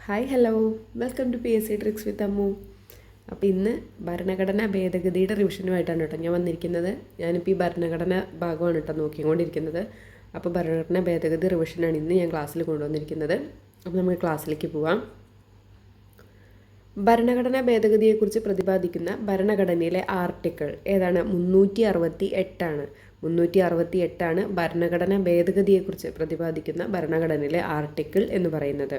Hi hello, welcome to PSC tricks with Ammu. അപ്പോൾ ഇന്ന് ഭരണഘടനാ ഭേദഗതിയുടെ റിവിഷനുമായിട്ടാണ് കേട്ടോ ഞാൻ വന്നിരിക്കുന്നത്. ഞാനിപ്പോൾ ഈ ഭരണഘടന ഭാഗമാണ് കേട്ടോ നോക്കിക്കൊണ്ടിരിക്കുന്നത്. അപ്പോൾ ഭരണഘടനാ ഭേദഗതി റിവിഷനാണ് ഇന്ന് ഞാൻ ക്ലാസ്സിൽ കൊണ്ടുവന്നിരിക്കുന്നത്. അപ്പോൾ നമുക്ക് ക്ലാസ്സിലേക്ക് പോവാം. ഭരണഘടനാ ഭേദഗതിയെക്കുറിച്ച് പ്രതിപാദിക്കുന്ന ഭരണഘടനയിലെ ആർട്ടിക്കിൾ ഏതാണ്? 368 368 ഭരണഘടനാ ഭേദഗതിയെക്കുറിച്ച് പ്രതിപാദിക്കുന്ന ഭരണഘടനയിലെ ആർട്ടിക്കിൾ എന്ന് പറയുന്നത്.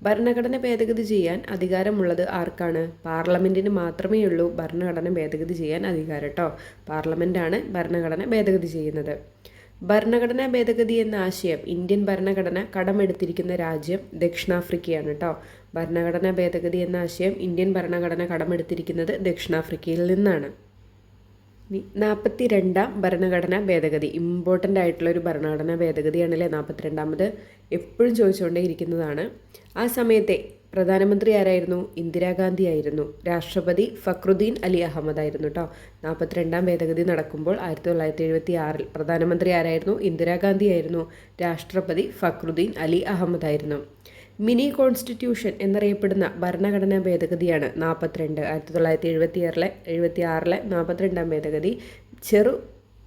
ഭരണഘടന ഭേദഗതി ചെയ്യാൻ അധികാരമുള്ളത് ആർക്കാണ്? പാർലമെൻറ്റിന് മാത്രമേ ഉള്ളൂ ഭരണഘടന ഭേദഗതി ചെയ്യാൻ അധികാരം കേട്ടോ. പാർലമെൻറ്റാണ് ഭരണഘടന ഭേദഗതി ചെയ്യുന്നത്. ഭരണഘടനാ ഭേദഗതി എന്ന ആശയം ഇന്ത്യൻ ഭരണഘടന കടമെടുത്തിരിക്കുന്ന രാജ്യം ദക്ഷിണാഫ്രിക്കയാണ് കേട്ടോ. ഭരണഘടനാ ഭേദഗതി എന്ന ആശയം ഇന്ത്യൻ ഭരണഘടന കടമെടുത്തിരിക്കുന്നത് ദക്ഷിണാഫ്രിക്കയിൽ നിന്നാണ്. 42ാം ഭരണഘടനാ ഭേദഗതി ഇമ്പോർട്ടൻ്റ് ആയിട്ടുള്ളൊരു ഭരണഘടനാ ഭേദഗതിയാണല്ലേ 42ാമത്. എപ്പോഴും ചോദിച്ചുകൊണ്ടേ ഇരിക്കുന്നതാണ്. ആ സമയത്തെ പ്രധാനമന്ത്രി ആരായിരുന്നു? ഇന്ദിരാഗാന്ധി ആയിരുന്നു. രാഷ്ട്രപതി ഫക്രുദ്ദീൻ അലി അഹമ്മദ് ആയിരുന്നു കേട്ടോ. 42ാം ഭേദഗതി നടക്കുമ്പോൾ 1976 പ്രധാനമന്ത്രി ആരായിരുന്നു? ഇന്ദിരാഗാന്ധി ആയിരുന്നു. രാഷ്ട്രപതി ഫക്രുദ്ദീൻ അലി അഹമ്മദ് ആയിരുന്നു. മിനി കോൺസ്റ്റിറ്റ്യൂഷൻ എന്നറിയപ്പെടുന്ന ഭരണഘടനാ ഭേദഗതിയാണ് 42. 1976 42ാം ഭേദഗതി ചെറു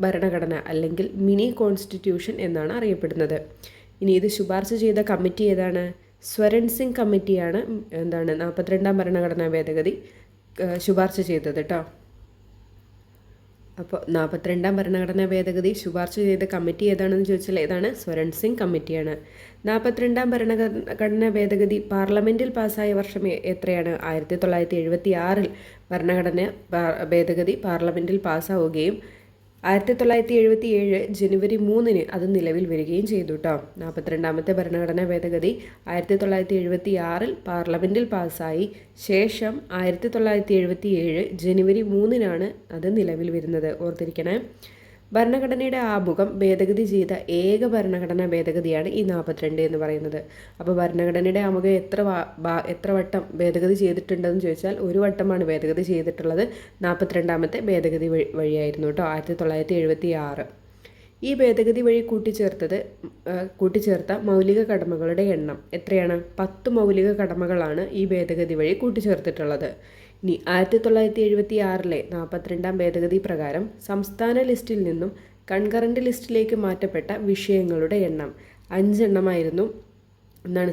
ഭരണഘടന അല്ലെങ്കിൽ മിനി കോൺസ്റ്റിറ്റ്യൂഷൻ എന്നാണ് അറിയപ്പെടുന്നത്. ഇനി ഇത് ശുപാർശ ചെയ്ത കമ്മിറ്റി ഏതാണ്? സ്വരൺ സിംഗ് കമ്മിറ്റിയാണ് 42ാം ഭരണഘടനാ ഭേദഗതി ശുപാർശ ചെയ്തത് കേട്ടോ. അപ്പോൾ 42ാം ഭരണഘടനാ ഭേദഗതി ശുപാർശ ചെയ്ത കമ്മിറ്റി ഏതാണെന്ന് ചോദിച്ചാൽ ഏതാണ്? സ്വരൺ സിംഗ് കമ്മിറ്റിയാണ്. 42ാം ഭരണഘടനാ ഭേദഗതി പാർലമെൻറ്റിൽ പാസ്സായ വർഷം എത്രയാണ്? 1976 ഭരണഘടന ഭേദഗതി പാർലമെൻറ്റിൽ പാസ്സാവുകയും 1977 ജനുവരി 3 അത് നിലവിൽ വരികയും ചെയ്തു കേട്ടോ. 42ാമത്തെ ഭരണഘടനാ ഭേദഗതി 1976 പാർലമെൻറ്റിൽ പാസ്സായി. ശേഷം 1977 ജനുവരി 3 അത് നിലവിൽ വരുന്നത്. ഓർത്തിരിക്കണേ. ഭരണഘടനയുടെ ആമുഖം ഭേദഗതി ചെയ്ത ഏക ഭരണഘടനാ ഭേദഗതിയാണ് ഈ 42 എന്ന് പറയുന്നത്. അപ്പോൾ ഭരണഘടനയുടെ ആമുഖം എത്ര വട്ടം ഭേദഗതി ചെയ്തിട്ടുണ്ടെന്ന് ചോദിച്ചാൽ ഒരു വട്ടമാണ് ഭേദഗതി ചെയ്തിട്ടുള്ളത്. 42ാമത്തെ ഭേദഗതി വഴിയായിരുന്നു കേട്ടോ. 1976. ഈ ഭേദഗതി വഴി കൂട്ടിച്ചേർത്ത മൗലിക കടമകളുടെ എണ്ണം എത്രയാണ്? 10 മൗലിക കടമകളാണ് ഈ ഭേദഗതി വഴി കൂട്ടിച്ചേർത്തിട്ടുള്ളത്. ഇനി 1976 42ാം ഭേദഗതി പ്രകാരം സംസ്ഥാന ലിസ്റ്റിൽ നിന്നും കൺകറൻറ്റ് ലിസ്റ്റിലേക്ക് മാറ്റപ്പെട്ട വിഷയങ്ങളുടെ എണ്ണം 5 എണ്ണമായിരുന്നു.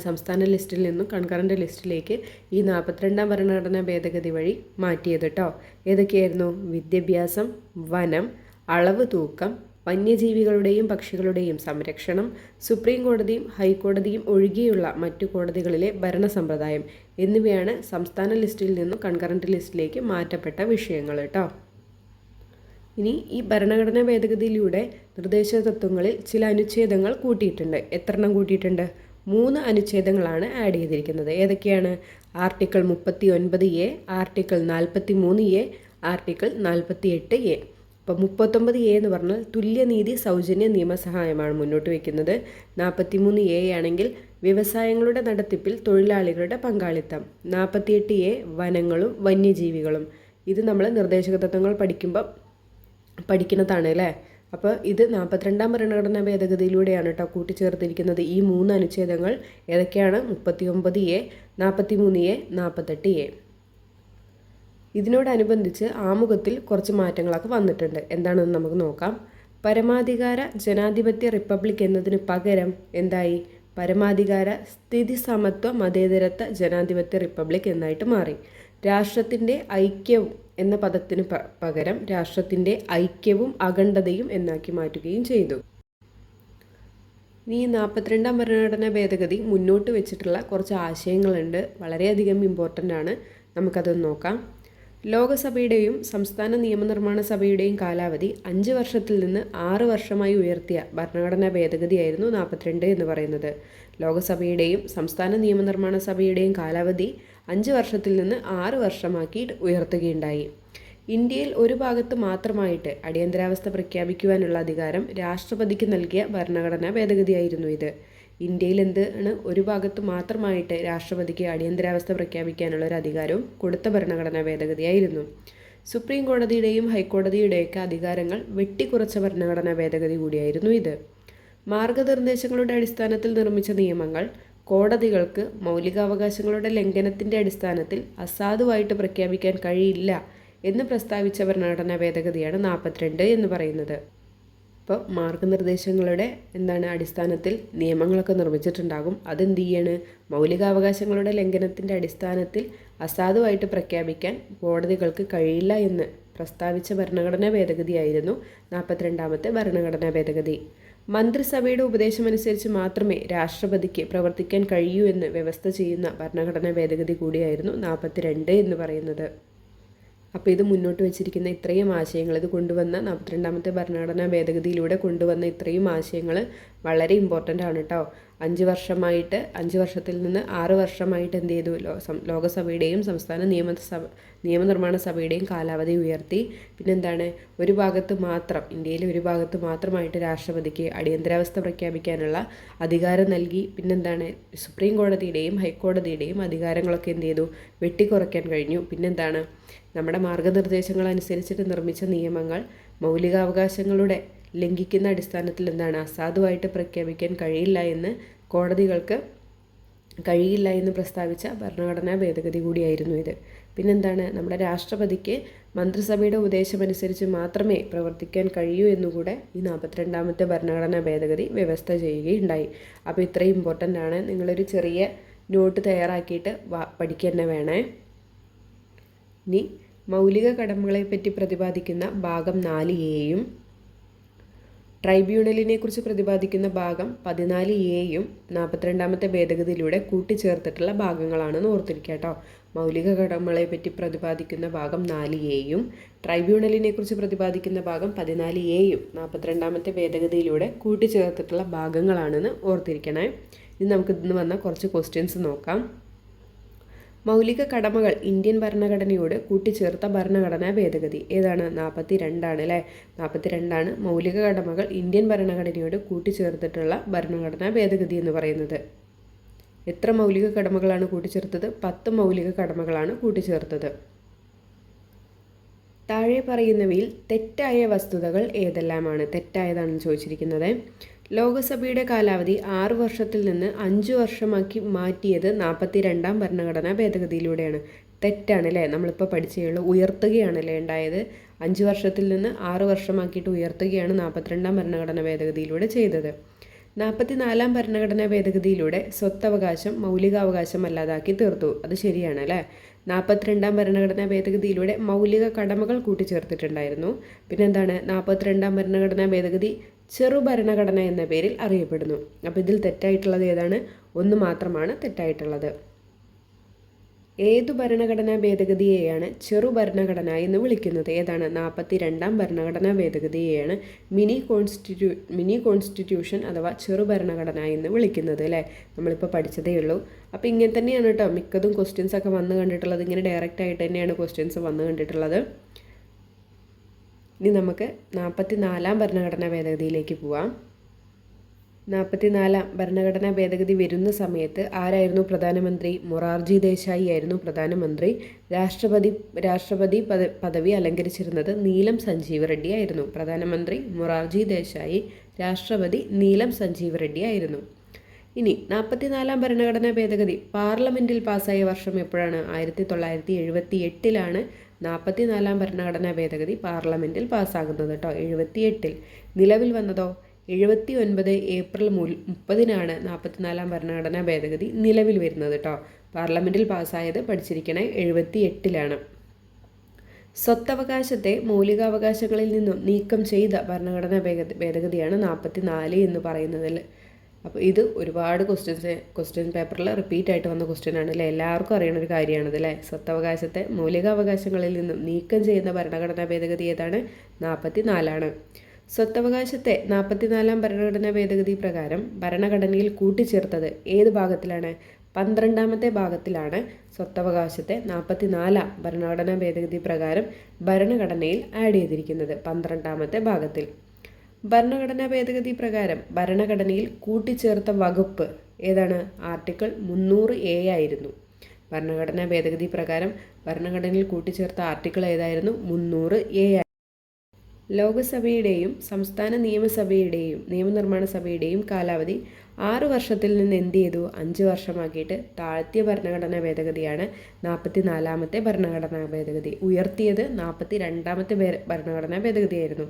സംസ്ഥാന ലിസ്റ്റിൽ നിന്നും കൺകറൻറ്റ് ലിസ്റ്റിലേക്ക് ഈ 42ാം ഭരണഘടനാ ഭേദഗതി വഴി മാറ്റിയത് കേട്ടോ. ഏതൊക്കെയായിരുന്നു? വിദ്യാഭ്യാസം, വനം, അളവ് തൂക്കം, വന്യജീവികളുടെയും പക്ഷികളുടെയും സംരക്ഷണം, സുപ്രീം കോടതിയും ഹൈക്കോടതിയും ഒഴികെയുള്ള മറ്റു കോടതികളിലെ ഭരണസമ്പ്രദായം എന്നിവയാണ് സംസ്ഥാന ലിസ്റ്റിൽ നിന്നും കൺകറൻറ്റ് ലിസ്റ്റിലേക്ക് മാറ്റപ്പെട്ട വിഷയങ്ങൾ കേട്ടോ. ഇനി ഈ ഭരണഘടനാ ഭേദഗതിയിലൂടെ നിർദ്ദേശ തത്വങ്ങളിൽ ചില അനുച്ഛേദങ്ങൾ കൂട്ടിയിട്ടുണ്ട്. എത്ര എണ്ണം കൂട്ടിയിട്ടുണ്ട്? 3 അനുച്ഛേദങ്ങളാണ് ആഡ് ചെയ്തിരിക്കുന്നത്. ഏതൊക്കെയാണ്? Article 39A, article 43A, article 48A. അപ്പോൾ 39A എന്ന് പറഞ്ഞാൽ തുല്യനീതി സൗജന്യ നിയമസഹായമാണ് മുന്നോട്ട് വയ്ക്കുന്നത്. 43A ആണെങ്കിൽ വ്യവസായങ്ങളുടെ നടത്തിപ്പിൽ തൊഴിലാളികളുടെ പങ്കാളിത്തം. 48A വനങ്ങളും വന്യജീവികളും. ഇത് നമ്മൾ നിർദ്ദേശക തത്വങ്ങൾ പഠിക്കുമ്പോൾ പഠിക്കുന്നതാണ് അല്ലേ. അപ്പോൾ ഇത് 42ാം ഭരണഘടനാ ഭേദഗതിയിലൂടെയാണ് കേട്ടോ കൂട്ടിച്ചേർത്തിരിക്കുന്നത്. ഈ 3 അനുച്ഛേദങ്ങൾ ഏതൊക്കെയാണ്? 39A, 43A, 48A. ഇതിനോടനുബന്ധിച്ച് ആമുഖത്തിൽ കുറച്ച് മാറ്റങ്ങളൊക്കെ വന്നിട്ടുണ്ട്. എന്താണെന്ന് നമുക്ക് നോക്കാം. പരമാധികാര ജനാധിപത്യ റിപ്പബ്ലിക് എന്നതിന് പകരം എന്തായി? പരമാധികാര സ്ഥിതി സമത്വ മതേതരത്വ ജനാധിപത്യ റിപ്പബ്ലിക് എന്നായിട്ട് മാറി. രാഷ്ട്രത്തിൻ്റെ ഐക്യവും എന്ന പദത്തിന് പകരം രാഷ്ട്രത്തിൻ്റെ ഐക്യവും അഖണ്ഡതയും എന്നാക്കി മാറ്റുകയും ചെയ്തു. ഇനി 42ാം ഭരണഘടനാ ഭേദഗതി മുന്നോട്ട് വെച്ചിട്ടുള്ള കുറച്ച് ആശയങ്ങളുണ്ട്. വളരെയധികം ഇമ്പോർട്ടൻ്റ് ആണ്. നമുക്കതൊന്ന് നോക്കാം. ലോകസഭയുടെയും സംസ്ഥാന നിയമനിർമ്മാണ സഭയുടെയും കാലാവധി 5 വർഷത്തിൽ നിന്ന് 6 വർഷമായി ഉയർത്തിയ ഭരണഘടനാ ഭേദഗതിയായിരുന്നു 42 എന്ന് പറയുന്നത്. ലോകസഭയുടെയും സംസ്ഥാന നിയമനിർമ്മാണ സഭയുടെയും കാലാവധി 5 വർഷത്തിൽ നിന്ന് 6 വർഷമാക്കി ഉയർത്തുകയുണ്ടായി. ഇന്ത്യയിൽ ഒരു ഭാഗത്ത് മാത്രമായിട്ട് അടിയന്തരാവസ്ഥ പ്രഖ്യാപിക്കുവാനുള്ള അധികാരം രാഷ്ട്രപതിക്ക് നൽകിയ ഭരണഘടനാ ഭേദഗതിയായിരുന്നു ഇത്. ഇന്ത്യയിൽ ഒരു ഭാഗത്ത് മാത്രമായിട്ട് രാഷ്ട്രപതിക്ക് അടിയന്തരാവസ്ഥ പ്രഖ്യാപിക്കാനുള്ള ഒരു അധികാരവും കൊടുത്ത ഭരണഘടനാ ഭേദഗതിയായിരുന്നു. സുപ്രീം കോടതിയുടെയും ഹൈക്കോടതിയുടെയൊക്കെ അധികാരങ്ങൾ വെട്ടിക്കുറച്ച ഭരണഘടനാ ഭേദഗതി കൂടിയായിരുന്നു ഇത്. മാർഗനിർദ്ദേശങ്ങളുടെ അടിസ്ഥാനത്തിൽ നിർമ്മിച്ച നിയമങ്ങൾ കോടതികൾക്ക് മൗലികാവകാശങ്ങളുടെ ലംഘനത്തിൻ്റെ അടിസ്ഥാനത്തിൽ അസാധുവായിട്ട് പ്രഖ്യാപിക്കാൻ കഴിയില്ല എന്ന് പ്രസ്താവിച്ച ഭരണഘടനാ ഭേദഗതിയാണ് 42 എന്ന് പറയുന്നത്. ഇപ്പോൾ മാർഗനിർദ്ദേശങ്ങളുടെ അടിസ്ഥാനത്തിൽ നിയമങ്ങളൊക്കെ നിർമ്മിച്ചിട്ടുണ്ടാകും. അതെന്ത് ചെയ്യാണ്? മൗലികാവകാശങ്ങളുടെ ലംഘനത്തിൻ്റെ അടിസ്ഥാനത്തിൽ അസാധുവായിട്ട് പ്രഖ്യാപിക്കാൻ കോടതികൾക്ക് കഴിയില്ല എന്ന് പ്രസ്താവിച്ച ഭരണഘടനാ ഭേദഗതിയായിരുന്നു 42ാമത്തെ ഭരണഘടനാ ഭേദഗതി. മന്ത്രിസഭയുടെ ഉപദേശമനുസരിച്ച് മാത്രമേ രാഷ്ട്രപതിക്ക് പ്രവർത്തിക്കാൻ കഴിയൂ എന്ന് വ്യവസ്ഥ ചെയ്യുന്ന ഭരണഘടനാ ഭേദഗതി കൂടിയായിരുന്നു 42 എന്ന് പറയുന്നത്. അപ്പോൾ ഇത് മുന്നോട്ട് വെച്ചിരിക്കുന്ന ഇത്രയും ആശയങ്ങൾ, ഇത് കൊണ്ടുവന്ന 42ാമത്തെ ഭരണഘടനാ ഭേദഗതിയിലൂടെ കൊണ്ടുവന്ന ഇത്രയും ആശയങ്ങൾ വളരെ ഇമ്പോർട്ടൻ്റ് ആണ് കേട്ടോ. 5 വർഷത്തിൽ നിന്ന് 6 വർഷമായിട്ട് എന്ത് ചെയ്തു? ലോകസഭയുടെയും സംസ്ഥാന നിയമനിർമ്മാണ സഭയുടെയും കാലാവധി ഉയർത്തി. പിന്നെന്താണ്? ഇന്ത്യയിലെ ഒരു ഭാഗത്ത് മാത്രമായിട്ട് രാഷ്ട്രപതിക്ക് അടിയന്തരാവസ്ഥ പ്രഖ്യാപിക്കാനുള്ള അധികാരം നൽകി. പിന്നെന്താണ്? സുപ്രീം കോടതിയുടെയും ഹൈക്കോടതിയുടെയും അധികാരങ്ങളൊക്കെ എന്ത് ചെയ്തു? വെട്ടിക്കുറയ്ക്കാൻ കഴിഞ്ഞു. പിന്നെന്താണ്? നമ്മുടെ മാർഗനിർദ്ദേശങ്ങൾ അനുസരിച്ചിട്ട് നിർമ്മിച്ച നിയമങ്ങൾ മൗലികാവകാശങ്ങളുടെ ലംഘിക്കുന്ന അടിസ്ഥാനത്തിൽ അസാധുവായിട്ട് പ്രഖ്യാപിക്കാൻ കഴിയില്ല എന്ന് കോടതികൾക്ക് കഴിയില്ല എന്ന് പ്രസ്താവിച്ച ഭരണഘടനാ ഭേദഗതി കൂടിയായിരുന്നു ഇത്. പിന്നെന്താണ്? നമ്മുടെ രാഷ്ട്രപതിക്ക് മന്ത്രിസഭയുടെ ഉപദേശമനുസരിച്ച് മാത്രമേ പ്രവർത്തിക്കാൻ കഴിയൂ എന്നുകൂടെ ഈ 42ാമത്തെ ഭരണഘടനാ ഭേദഗതി വ്യവസ്ഥ ചെയ്യുകയുണ്ടായി. അപ്പോൾ ഇത്രയും ഇമ്പോർട്ടൻ്റ് ആണ്. നിങ്ങളൊരു ചെറിയ നോട്ട് തയ്യാറാക്കിയിട്ട് പഠിക്കുക തന്നെ വേണേ. ഇനി മൗലിക കടമകളെപ്പറ്റി പ്രതിപാദിക്കുന്ന ഭാഗം 4A ട്രൈബ്യൂണലിനെ കുറിച്ച് പ്രതിപാദിക്കുന്ന ഭാഗം 14A 42ാമത്തെ ഭേദഗതിയിലൂടെ കൂട്ടിച്ചേർത്തിട്ടുള്ള ഭാഗങ്ങളാണെന്ന് ഓർത്തിരിക്കുക കേട്ടോ. മൗലിക കടമകളെപ്പറ്റി പ്രതിപാദിക്കുന്ന ഭാഗം 4A ട്രൈബ്യൂണലിനെ കുറിച്ച് പ്രതിപാദിക്കുന്ന ഭാഗം 14A 42ാമത്തെ ഭേദഗതിയിലൂടെ കൂട്ടിച്ചേർത്തിട്ടുള്ള ഭാഗങ്ങളാണെന്ന് ഓർത്തിരിക്കണേ. ഇനി നമുക്ക് ഇന്ന് വന്ന കുറച്ച് ക്വസ്റ്റ്യൻസ് നോക്കാം. മൗലിക കടമകൾ ഇന്ത്യൻ ഭരണഘടനയോട് കൂട്ടിച്ചേർത്ത ഭരണഘടനാ ഭേദഗതി ഏതാണ്? 42 അല്ലേ? 42 മൗലിക കടമകൾ ഇന്ത്യൻ ഭരണഘടനയോട് കൂട്ടിച്ചേർത്തിട്ടുള്ള ഭരണഘടനാ ഭേദഗതി എന്ന് പറയുന്നത്. എത്ര മൗലിക കടമകളാണ് കൂട്ടിച്ചേർത്തത്? 10 മൗലിക കടമകളാണ് കൂട്ടിച്ചേർത്തത്. താഴെ പറയുന്നവയിൽ തെറ്റായ വസ്തുതകൾ ഏതെല്ലാമാണ്? തെറ്റായതാണെന്ന് ചോദിച്ചിരിക്കുന്നത്. ലോകസഭയുടെ കാലാവധി 6 വർഷത്തിൽ നിന്ന് 5 വർഷമാക്കി മാറ്റിയത് 42ാം ഭരണഘടനാ ഭേദഗതിയിലൂടെയാണ്. തെറ്റാണ് അല്ലേ? നമ്മളിപ്പോൾ പഠിച്ചേയുള്ളൂ. ഉയർത്തുകയാണല്ലേ ഉണ്ടായത്. 5 വർഷത്തിൽ നിന്ന് 6 വർഷമാക്കിയിട്ട് ഉയർത്തുകയാണ് 42ാം ഭരണഘടനാ ഭേദഗതിയിലൂടെ ചെയ്തത്. 44ാം ഭരണഘടനാ ഭേദഗതിയിലൂടെ സ്വത്തവകാശം മൗലികാവകാശം അല്ലാതാക്കി തീർത്തു. അത് ശരിയാണ് അല്ലേ? 42ാം ഭരണഘടനാ ഭേദഗതിയിലൂടെ മൗലിക കടമകൾ കൂട്ടിച്ചേർത്തിട്ടുണ്ടായിരുന്നു. പിന്നെന്താണ്? 42ാം ഭരണഘടനാ ഭേദഗതി ചെറുഭരണഘടന എന്ന പേരിൽ അറിയപ്പെടുന്നു. അപ്പോൾ ഇതിൽ തെറ്റായിട്ടുള്ളത് ഏതാണ്? ഒന്ന് മാത്രമാണ് തെറ്റായിട്ടുള്ളത്. ഏതു ഭരണഘടനാ ഭേദഗതിയെയാണ് ചെറുഭരണഘടന എന്ന് വിളിക്കുന്നത്? ഏതാണ്? 42ാം ഭരണഘടനാ ഭേദഗതിയെയാണ് മിനി കോൺസ്റ്റിറ്റ്യൂഷൻ അഥവാ ചെറുഭരണഘടന എന്ന് വിളിക്കുന്നത് അല്ലേ? നമ്മളിപ്പോൾ പഠിച്ചതേ ഉള്ളൂ. അപ്പോൾ ഇങ്ങനെ തന്നെയാണ് കേട്ടോ മിക്കതും ക്വസ്റ്റ്യൻസ് ഒക്കെ വന്നു കണ്ടിട്ടുള്ളത്. ഇങ്ങനെ ഡയറക്റ്റ് ആയിട്ട് തന്നെയാണ് ക്വസ്റ്റ്യൻസ് വന്നു കണ്ടിട്ടുള്ളത്. ഇനി നമുക്ക് 44ാം ഭരണഘടനാ ഭേദഗതിയിലേക്ക് പോവാം. 44ാം ഭരണഘടനാ ഭേദഗതി വരുന്ന സമയത്ത് ആരായിരുന്നു പ്രധാനമന്ത്രി? മൊറാർജി ദേശായി ആയിരുന്നു പ്രധാനമന്ത്രി. രാഷ്ട്രപതി പദവി അലങ്കരിച്ചിരുന്നത് നീലം സഞ്ജീവ് റെഡ്ഡി ആയിരുന്നു. പ്രധാനമന്ത്രി മൊറാർജി ദേശായി, രാഷ്ട്രപതി നീലം സഞ്ജീവ് റെഡ്ഡി ആയിരുന്നു. ഇനി 44ാം ഭരണഘടനാ ഭേദഗതി പാർലമെൻറ്റിൽ പാസ്സായ വർഷം എപ്പോഴാണ്? 1978 44ാം ഭരണഘടനാ ഭേദഗതി പാർലമെൻറ്റിൽ പാസ്സാകുന്നത് കേട്ടോ. 78 നിലവിൽ വന്നതോ? 79 ഏപ്രിൽ 30 44ാം ഭരണഘടനാ ഭേദഗതി നിലവിൽ വരുന്നത് കേട്ടോ. പാർലമെൻറ്റിൽ പാസ്സായത് പഠിച്ചിരിക്കണേ 78 സ്വത്തവകാശത്തെ മൗലികാവകാശങ്ങളിൽ നിന്നും നീക്കം ചെയ്ത ഭരണഘടനാ ഭേദഗതിയാണ് 44 എന്ന് പറയുന്നതിൽ. അപ്പോൾ ഇത് ഒരുപാട് ക്വസ്റ്റ്യൻ പേപ്പറിൽ റിപ്പീറ്റ് ആയിട്ട് വന്ന ക്വസ്റ്റ്യൻ ആണ് അല്ലേ? എല്ലാവർക്കും അറിയുന്ന ഒരു കാര്യമാണത് അല്ലേ? സ്വത്തവകാശത്തെ മൗലികാവകാശങ്ങളിൽ നിന്നും നീക്കം ചെയ്യുന്ന ഭരണഘടനാ ഭേദഗതി ഏതാണ്? 44. സ്വത്തവകാശത്തെ 44ാം ഭരണഘടനാ ഭേദഗതി പ്രകാരം ഭരണഘടനയിൽ കൂട്ടിച്ചേർത്തത് ഏത് ഭാഗത്തിലാണ്? 12ാമത്തെ ഭാഗത്തിലാണ് സ്വത്തവകാശത്തെ 44ാം ഭരണഘടനാ ഭേദഗതി പ്രകാരം ഭരണഘടനയിൽ ആഡ് ചെയ്തിരിക്കുന്നത്. 12ാമത്തെ ഭാഗത്തിൽ. ഭരണഘടനാ ഭേദഗതി പ്രകാരം ഭരണഘടനയിൽ കൂട്ടിച്ചേർത്ത വകുപ്പ് ഏതാണ്? ആർട്ടിക്കിൾ 300A ആയിരുന്നു. ഭരണഘടനാ ഭേദഗതി പ്രകാരം ഭരണഘടനയിൽ കൂട്ടിച്ചേർത്ത ആർട്ടിക്കിൾ ഏതായിരുന്നു? 300A. ലോകസഭയുടെയും സംസ്ഥാന നിയമനിർമ്മാണ സഭയുടെയും കാലാവധി 6 വർഷത്തിൽ നിന്ന് എന്ത് ചെയ്തു 5 വർഷമാക്കിയിട്ട് താഴ്ത്തിയ ഭരണഘടനാ ഭേദഗതിയാണ് 44-ാമത്തെ ഭരണഘടനാ ഭേദഗതി. ഉയർത്തിയത് 42-ാമത്തെ ഭരണഘടനാ ഭേദഗതിയായിരുന്നു.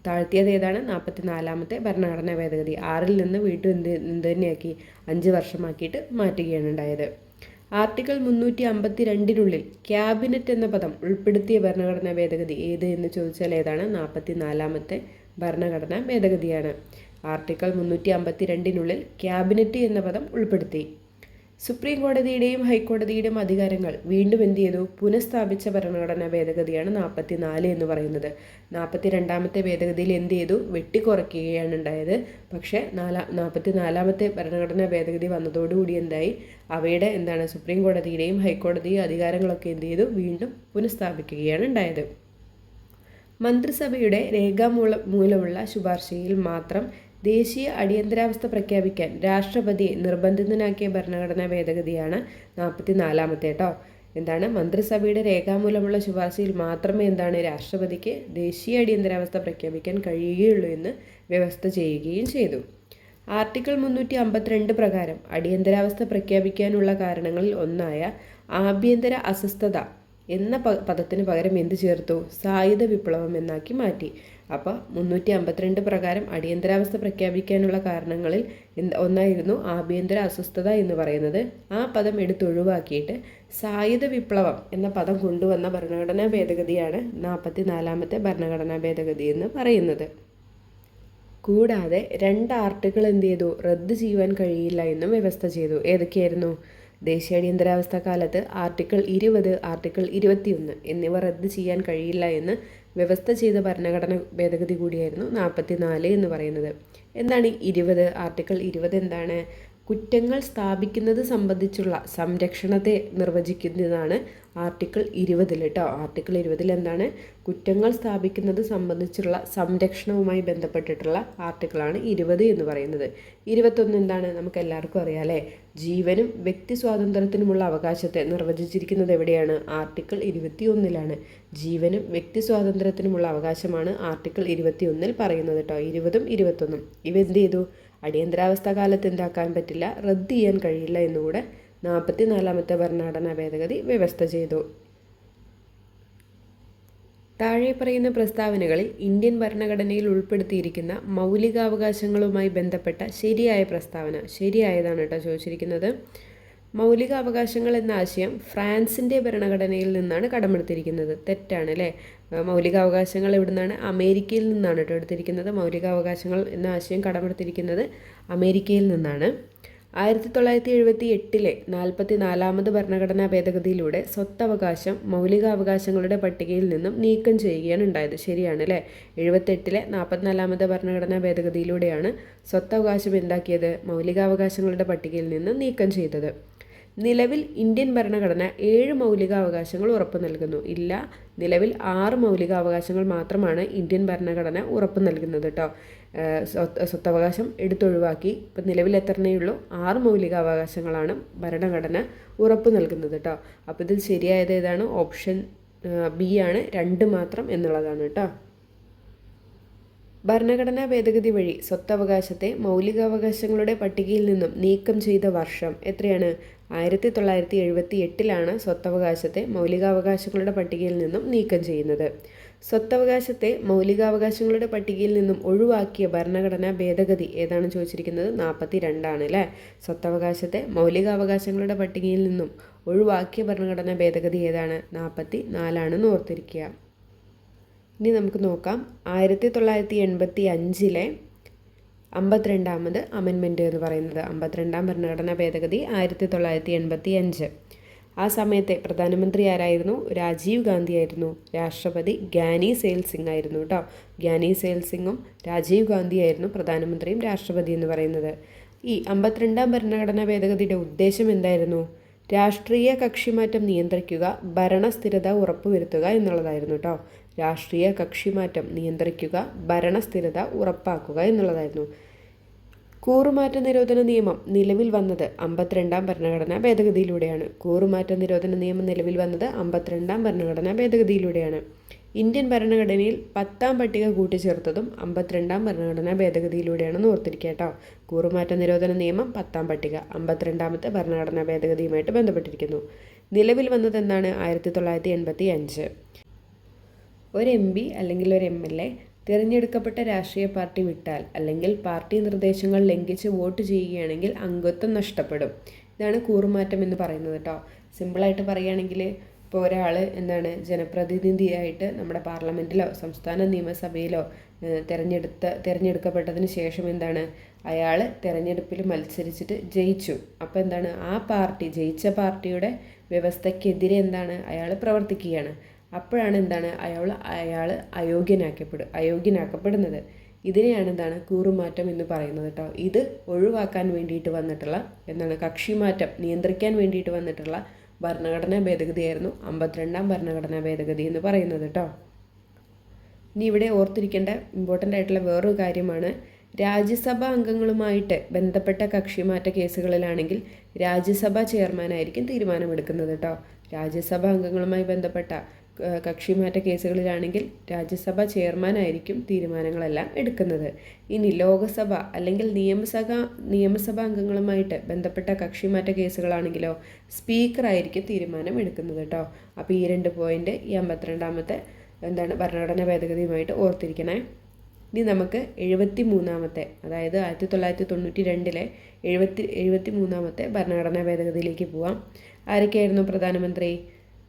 താഴ്ത്തിയത് ഏതാണ്? 44-ാമത്തെ ഭരണഘടനാ ഭേദഗതി. 6-ൽ നിന്ന് വീണ്ടും എന്ത് തന്നെയാക്കി 5 വർഷമാക്കിയിട്ട് മാറ്റുകയാണ് ഉണ്ടായത്. ആർട്ടിക്കിൾ 352-നുള്ളിൽ ക്യാബിനറ്റ് എന്ന പദം ഉൾപ്പെടുത്തിയ ഭരണഘടനാ ഭേദഗതി ഏത് എന്ന് ചോദിച്ചാൽ ഏതാണ്? 44-ാമത്തെ ഭരണഘടനാ ഭേദഗതിയാണ്. ആർട്ടിക്കിൾ 352-നുള്ളിൽ ക്യാബിനറ്റ് എന്ന പദം ഉൾപ്പെടുത്തി. സുപ്രീം കോടതിയുടെയും ഹൈക്കോടതിയുടെയും അധികാരങ്ങൾ വീണ്ടും എന്ത് ചെയ്തു? പുനഃസ്ഥാപിച്ച ഭരണഘടനാ ഭേദഗതിയാണ് 44 എന്ന് പറയുന്നത്. 42-ാമത്തെ ഭേദഗതിയിൽ എന്ത് ചെയ്തു? വെട്ടിക്കുറയ്ക്കുകയാണ് ഉണ്ടായത്. പക്ഷേ 44-ാമത്തെ ഭരണഘടനാ ഭേദഗതി വന്നതോടുകൂടി എന്തായി? അവയുടെ സുപ്രീം കോടതിയുടെയും ഹൈക്കോടതിയും അധികാരങ്ങളൊക്കെ എന്ത് ചെയ്തു? വീണ്ടും പുനഃസ്ഥാപിക്കുകയാണ് ഉണ്ടായത്. മന്ത്രിസഭയുടെ രേഖാമൂലമുള്ള ശുപാർശയിൽ മാത്രം ദേശീയ അടിയന്തരാവസ്ഥ പ്രഖ്യാപിക്കാൻ രാഷ്ട്രപതിയെ നിർബന്ധിതനാക്കിയ ഭരണഘടനാ ഭേദഗതിയാണ് 44-ാമത്തെ കേട്ടോ. മന്ത്രിസഭയുടെ രേഖാമൂലമുള്ള ശുപാർശയിൽ മാത്രമേ രാഷ്ട്രപതിക്ക് ദേശീയ അടിയന്തരാവസ്ഥ പ്രഖ്യാപിക്കാൻ കഴിയുകയുള്ളൂ എന്ന് വ്യവസ്ഥ ചെയ്യുകയും ചെയ്തു. ആർട്ടിക്കിൾ 352 പ്രകാരം അടിയന്തരാവസ്ഥ പ്രഖ്യാപിക്കാനുള്ള കാരണങ്ങളിൽ ഒന്നായ ആഭ്യന്തര അസ്വസ്ഥത എന്ന പദത്തിന് പകരം എന്ത് ചേർത്തു? സായുധ വിപ്ലവം എന്നാക്കി മാറ്റി. അപ്പോൾ 352 പ്രകാരം അടിയന്തരാവസ്ഥ പ്രഖ്യാപിക്കാനുള്ള കാരണങ്ങളിൽ ഒന്നായിരുന്നു ആഭ്യന്തര അസ്വസ്ഥത എന്ന് പറയുന്നത്. ആ പദം എടുത്തൊഴിവാക്കിയിട്ട് സായുധ വിപ്ലവം എന്ന പദം കൊണ്ടുവന്ന ഭരണഘടനാ ഭേദഗതിയാണ് 44-ാമത്തെ ഭരണഘടനാ ഭേദഗതി എന്ന് പറയുന്നത്. കൂടാതെ 2 ആർട്ടിക്കിൾ എന്ത് ചെയ്തു? റദ്ദ് ചെയ്യുവാൻ കഴിയില്ല എന്നും വ്യവസ്ഥ ചെയ്തു. ഏതൊക്കെയായിരുന്നു? ദേശീയ അടിയന്തരാവസ്ഥ കാലത്ത് ആർട്ടിക്കിൾ 20, ആർട്ടിക്കിൾ 21 എന്നിവ റദ്ദ് ചെയ്യാൻ കഴിയില്ല എന്ന് വ്യവസ്ഥ ചെയ്ത ഭരണഘടന ഭേദഗതി കൂടിയായിരുന്നു 44 എന്ന് പറയുന്നത്. എന്താണ് 20? ആർട്ടിക്കിൾ 20 എന്താണ്? കുറ്റങ്ങൾ സ്ഥാപിക്കുന്നത് സംബന്ധിച്ചുള്ള സംരക്ഷണത്തെ നിർവചിക്കുന്നതാണ് ആർട്ടിക്കിൾ 20 കേട്ടോ. ആർട്ടിക്കിൾ 20 എന്താണ്? കുറ്റങ്ങൾ സ്ഥാപിക്കുന്നത് സംബന്ധിച്ചുള്ള സംരക്ഷണവുമായി ബന്ധപ്പെട്ടിട്ടുള്ള ആർട്ടിക്കിളാണ് 20 എന്ന് പറയുന്നത്. 21 എന്താണ്? നമുക്ക് എല്ലാവർക്കും അറിയാം അല്ലേ? ജീവനും വ്യക്തി സ്വാതന്ത്ര്യത്തിനുമുള്ള അവകാശത്തെ നിർവചിച്ചിരിക്കുന്നത് എവിടെയാണ്? ആർട്ടിക്കിൾ 21-ലാണ്. ജീവനും വ്യക്തി സ്വാതന്ത്ര്യത്തിനുമുള്ള അവകാശമാണ് ആർട്ടിക്കിൾ 21-ൽ പറയുന്നത് കേട്ടോ. 20ഉം 21ഉം ഇവ എന്ത് ചെയ്തു? അടിയന്തരാവസ്ഥ കാലത്ത് എന്താക്കാൻ പറ്റില്ല? റദ്ദ് ചെയ്യാൻ കഴിയില്ല എന്നുകൂടെ 44-ാമത്തെ ഭരണഘടനാ ഭേദഗതി വ്യവസ്ഥ ചെയ്തു. താഴെ പറയുന്ന പ്രസ്താവനകളിൽ ഇന്ത്യൻ ഭരണഘടനയിൽ ഉൾപ്പെടുത്തിയിരിക്കുന്ന മൗലികാവകാശങ്ങളുമായി ബന്ധപ്പെട്ട ശരിയായ പ്രസ്താവന. ശരിയായതാണ് കേട്ടോ ചോദിച്ചിരിക്കുന്നത്. മൗലികാവകാശങ്ങൾ എന്ന ആശയം ഫ്രാൻസിൻ്റെ ഭരണഘടനയിൽ നിന്നാണ് കടമെടുത്തിരിക്കുന്നത്. തെറ്റാണ് അല്ലേ? മൗലികാവകാശങ്ങൾ എവിടെ നിന്നാണ്? അമേരിക്കയിൽ നിന്നാണ് കേട്ടോ എടുത്തിരിക്കുന്നത്. മൗലികാവകാശങ്ങൾ എന്ന ആശയം കടമെടുത്തിരിക്കുന്നത് അമേരിക്കയിൽ നിന്നാണ്. 1978-ലെ 44-ാമത് ഭരണഘടനാ ഭേദഗതിയിലൂടെ സ്വത്തവകാശം മൗലികാവകാശങ്ങളുടെ പട്ടികയിൽ നിന്നും നീക്കം ചെയ്യുകയാണ് ഉണ്ടായത്. ശരിയാണ് അല്ലേ? 78-ലെ 44-ാമത് ഭരണഘടനാ ഭേദഗതിയിലൂടെയാണ് സ്വത്തവകാശം എന്താക്കിയത്? മൗലികാവകാശങ്ങളുടെ പട്ടികയിൽ നിന്ന് നീക്കം ചെയ്തത്. നിലവിൽ ഇന്ത്യൻ ഭരണഘടന 7 മൗലികാവകാശങ്ങൾ ഉറപ്പു നൽകുന്നു. ഇല്ല, നിലവിൽ 6 മൗലികാവകാശങ്ങൾ മാത്രമാണ് ഇന്ത്യൻ ഭരണഘടന ഉറപ്പു നൽകുന്നത് കേട്ടോ. സ്വത്തവകാശം എടുത്തൊഴിവാക്കി ഇപ്പം നിലവിൽ എത്രണ്ണേയുള്ളൂ? 6 മൗലികാവകാശങ്ങളാണ് ഭരണഘടന ഉറപ്പു നൽകുന്നത് കേട്ടോ. അപ്പോൾ ഇതിൽ ശരിയായത് ഏതാണ്? ഓപ്ഷൻ ബി ആണ്, 2 മാത്രം എന്നുള്ളതാണ് കേട്ടോ. ഭരണഘടനാ ഭേദഗതി വഴി സ്വത്തവകാശത്തെ മൗലികാവകാശങ്ങളുടെ പട്ടികയിൽ നിന്നും നീക്കം ചെയ്ത വർഷം എത്രയാണ്? 1978-ലാണ് സ്വത്തവകാശത്തെ മൗലികാവകാശങ്ങളുടെ പട്ടികയിൽ നിന്നും നീക്കം ചെയ്യുന്നത്. സ്വത്തവകാശത്തെ മൗലികാവകാശങ്ങളുടെ പട്ടികയിൽ നിന്നും ഒഴിവാക്കിയ ഭരണഘടനാ ഭേദഗതി ഏതാണ് ചോദിച്ചിരിക്കുന്നത്? 42 അല്ലേ? സ്വത്തവകാശത്തെ മൗലികാവകാശങ്ങളുടെ പട്ടികയിൽ നിന്നും ഒഴിവാക്കിയ ഭരണഘടനാ ഭേദഗതി ഏതാണ്? 44 ഓർത്തിരിക്കുക. ഇനി നമുക്ക് നോക്കാം 1985-ലെ 52-ാമത് അമെൻമെൻറ്റ് എന്ന് പറയുന്നത്. 52-ാം ഭരണഘടനാ ഭേദഗതി 1985. ആ സമയത്തെ പ്രധാനമന്ത്രി ആരായിരുന്നു? രാജീവ് ഗാന്ധി ആയിരുന്നു. രാഷ്ട്രപതി ഗ്യാനി സെയിൽ സിംഗ് ആയിരുന്നു കേട്ടോ. ഗ്യാനി സെയിൽ സിംഗും രാജീവ് ഗാന്ധി ആയിരുന്നു പ്രധാനമന്ത്രിയും രാഷ്ട്രപതി എന്ന് പറയുന്നത്. ഈ 52-ാം ഭരണഘടനാ ഭേദഗതിയുടെ ഉദ്ദേശം എന്തായിരുന്നു? രാഷ്ട്രീയ കക്ഷിമാറ്റം നിയന്ത്രിക്കുക, ഭരണസ്ഥിരത ഉറപ്പുവരുത്തുക എന്നുള്ളതായിരുന്നു കേട്ടോ. രാഷ്ട്രീയ കക്ഷിമാറ്റം നിയന്ത്രിക്കുക, ഭരണസ്ഥിരത ഉറപ്പാക്കുക എന്നുള്ളതായിരുന്നു. കൂറുമാറ്റ നിരോധന നിയമം നിലവിൽ വന്നത് 52-ാം ഭരണഘടനാ ഭേദഗതിയിലൂടെയാണ്. കൂറുമാറ്റ നിരോധന നിയമം നിലവിൽ വന്നത് 52-ാം ഭരണഘടനാ ഭേദഗതിയിലൂടെയാണ്. ഇന്ത്യൻ ഭരണഘടനയിൽ 10ാം പട്ടിക കൂട്ടിച്ചേർത്തതും 52ാം ഭരണഘടനാ ഭേദഗതിയിലൂടെയാണെന്ന് ഓർത്തിരിക്കുക കേട്ടോ. കൂറുമാറ്റ നിരോധന നിയമം 10ാം പട്ടിക 52ാമത്തെ ഭരണഘടനാ ഭേദഗതിയുമായിട്ട് ബന്ധപ്പെട്ടിരിക്കുന്നു. നിലവിൽ വന്നത് എന്താണ്? 1985. ഒരു MP അല്ലെങ്കിൽ ഒരു MLA തിരഞ്ഞെടുക്കപ്പെട്ട രാഷ്ട്രീയ പാർട്ടി വിട്ടാൽ അല്ലെങ്കിൽ പാർട്ടി നിർദ്ദേശങ്ങൾ ലംഘിച്ച് വോട്ട് ചെയ്യുകയാണെങ്കിൽ അംഗത്വം നഷ്ടപ്പെടും. ഇതാണ് കൂറുമാറ്റം എന്ന് പറയുന്നത് കേട്ടോ. സിമ്പിളായിട്ട് പറയുകയാണെങ്കിൽ ഇപ്പോൾ ഒരാൾ ജനപ്രതിനിധിയായിട്ട് നമ്മുടെ പാർലമെൻറ്റിലോ സംസ്ഥാന നിയമസഭയിലോ തിരഞ്ഞെടുക്കപ്പെട്ടതിന് ശേഷം അയാൾ തിരഞ്ഞെടുപ്പിൽ മത്സരിച്ചിട്ട് ജയിച്ചു. അപ്പോൾ ആ പാർട്ടി ജയിച്ച പാർട്ടിയുടെ വ്യവസ്ഥയ്ക്കെതിരെ അയാൾ പ്രവർത്തിക്കുകയാണ്. അപ്പോഴാണ് അയാൾ അയോഗ്യനാക്കപ്പെടുന്നത്. ഇതിനെയാണ് കൂറുമാറ്റം എന്ന് പറയുന്നത് കേട്ടോ. ഇത് ഒഴിവാക്കാൻ വേണ്ടിയിട്ട് വന്നിട്ടുള്ള കക്ഷിമാറ്റം നിയന്ത്രിക്കാൻ വേണ്ടിയിട്ട് വന്നിട്ടുള്ള ഭരണഘടനാ ഭേദഗതിയായിരുന്നു 52ാം ഭരണഘടനാ ഭേദഗതി എന്ന് പറയുന്നത് കേട്ടോ. ഇനി ഇവിടെ ഓർത്തിരിക്കേണ്ട ഇമ്പോർട്ടൻ്റ് ആയിട്ടുള്ള വേറൊരു കാര്യമാണ്, രാജ്യസഭാ അംഗങ്ങളുമായിട്ട് ബന്ധപ്പെട്ട കക്ഷിമാറ്റ കേസുകളിലാണെങ്കിൽ രാജ്യസഭാ ചെയർമാനായിരിക്കും തീരുമാനമെടുക്കുന്നത് കേട്ടോ. രാജ്യസഭാ അംഗങ്ങളുമായി ബന്ധപ്പെട്ട കക്ഷിമാറ്റ കേസുകളിലാണെങ്കിൽ രാജ്യസഭാ ചെയർമാനായിരിക്കും തീരുമാനങ്ങളെല്ലാം എടുക്കുന്നത്. ഇനി ലോകസഭ അല്ലെങ്കിൽ നിയമസഭാ അംഗങ്ങളുമായിട്ട് ബന്ധപ്പെട്ട കക്ഷിമാറ്റ കേസുകളാണെങ്കിലോ സ്പീക്കറായിരിക്കും തീരുമാനം എടുക്കുന്നത് കേട്ടോ. അപ്പോൾ ഈ 2 പോയിൻ്റ് ഈ 52ാമത്തെ ഭരണഘടനാ ഭേദഗതിയുമായിട്ട് ഓർത്തിരിക്കണേ. ഇനി നമുക്ക് 73ാമത്തെ, അതായത് 1992 73ാമത്തെ ഭരണഘടനാ ഭേദഗതിയിലേക്ക് പോവാം. ആരൊക്കെയായിരുന്നു പ്രധാനമന്ത്രി?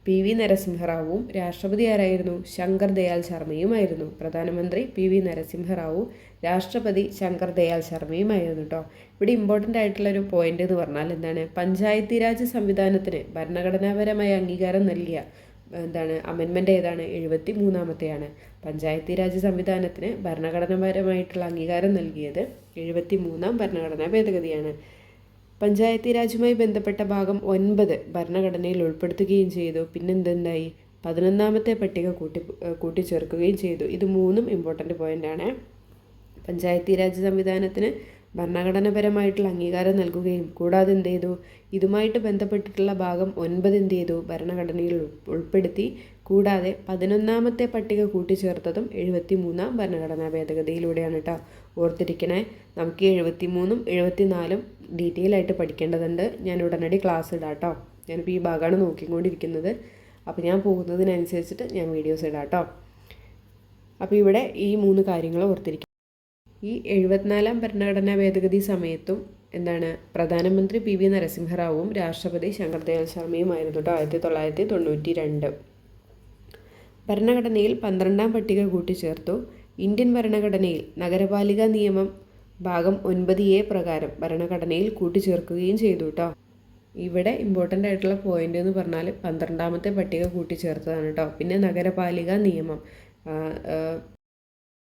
PV നരസിംഹറാവുവും രാഷ്ട്രപതി ആരായിരുന്നു? ശങ്കർ ദയാൽ ശർമ്മയുമായിരുന്നു. പ്രധാനമന്ത്രി PV നരസിംഹറാവു, രാഷ്ട്രപതി ശങ്കർ ദയാൽ ശർമ്മയുമായിരുന്നു കേട്ടോ. ഇവിടെ ഇമ്പോർട്ടൻ്റ് ആയിട്ടുള്ളൊരു പോയിന്റ് എന്ന് പറഞ്ഞാൽ പഞ്ചായത്തി രാജ് സംവിധാനത്തിന് ഭരണഘടനാപരമായ അംഗീകാരം നൽകിയ അമെൻമെൻ്റ് ഏതാണ്? 73ാമത്തെയാണ്. പഞ്ചായത്തി രാജ് സംവിധാനത്തിന് ഭരണഘടനാപരമായിട്ടുള്ള അംഗീകാരം നൽകിയത് 73ാം ഭരണഘടനാ ഭേദഗതിയാണ്. പഞ്ചായത്തി രാജുമായി ബന്ധപ്പെട്ട ഭാഗം 9 ഭരണഘടനയിൽ ഉൾപ്പെടുത്തുകയും ചെയ്തു. പിന്നെന്തായി? 11ാമത്തെ പട്ടിക കൂട്ടിച്ചേർക്കുകയും ചെയ്തു. ഇത് 3ഉം ഇമ്പോർട്ടൻ്റ് പോയിൻ്റാണ്. പഞ്ചായത്തി രാജ് സംവിധാനത്തിന് ഭരണഘടനാപരമായിട്ടുള്ള അംഗീകാരം നൽകുകയും കൂടാതെ ഇതുമായിട്ട് ബന്ധപ്പെട്ടിട്ടുള്ള ഭാഗം 9 ഭരണഘടനയിൽ ഉൾപ്പെടുത്തി. കൂടാതെ 11ാമത്തെ പട്ടിക കൂട്ടിച്ചേർത്തതും 73ാം ഭരണഘടനാ ഭേദഗതിയിലൂടെയാണ് കേട്ടോ. ഓർത്തിരിക്കണേ. നമുക്ക് 73ഉം 74ഉം ഡീറ്റെയിൽ ആയിട്ട് പഠിക്കേണ്ടതുണ്ട്. ഞാൻ ഉടനടി ക്ലാസ് ഇടാം കേട്ടോ. ഞാനിപ്പോൾ ഈ ഭാഗമാണ് നോക്കിക്കൊണ്ടിരിക്കുന്നത്. അപ്പോൾ ഞാൻ പോകുന്നതിനനുസരിച്ചിട്ട് ഞാൻ വീഡിയോസ് ഇടാം കേട്ടോ. അപ്പോൾ ഇവിടെ ഈ 3 കാര്യങ്ങൾ ഓർത്തിരിക്കുക. ഈ 74ാം ഭരണഘടനാ ഭേദഗതി സമയത്തും പ്രധാനമന്ത്രി PV നരസിംഹറാവുവും രാഷ്ട്രപതി ശങ്കർ ദയാൽ ശർമ്മയുമായിരുന്നു കേട്ടോ. 1992 ഭരണഘടനയിൽ 12ാം പട്ടിക കൂട്ടിച്ചേർത്തു. ഇന്ത്യൻ ഭരണഘടനയിൽ നഗരപാലിക നിയമം ഭാഗം 9A പ്രകാരം ഭരണഘടനയിൽ കൂട്ടിച്ചേർക്കുകയും ചെയ്തു കേട്ടോ. ഇവിടെ ഇമ്പോർട്ടൻ്റ് ആയിട്ടുള്ള പോയിന്റ് എന്ന് പറഞ്ഞാൽ 12ാമത്തെ പട്ടിക കൂട്ടിച്ചേർത്തതാണ് കേട്ടോ. പിന്നെ നഗരപാലിക നിയമം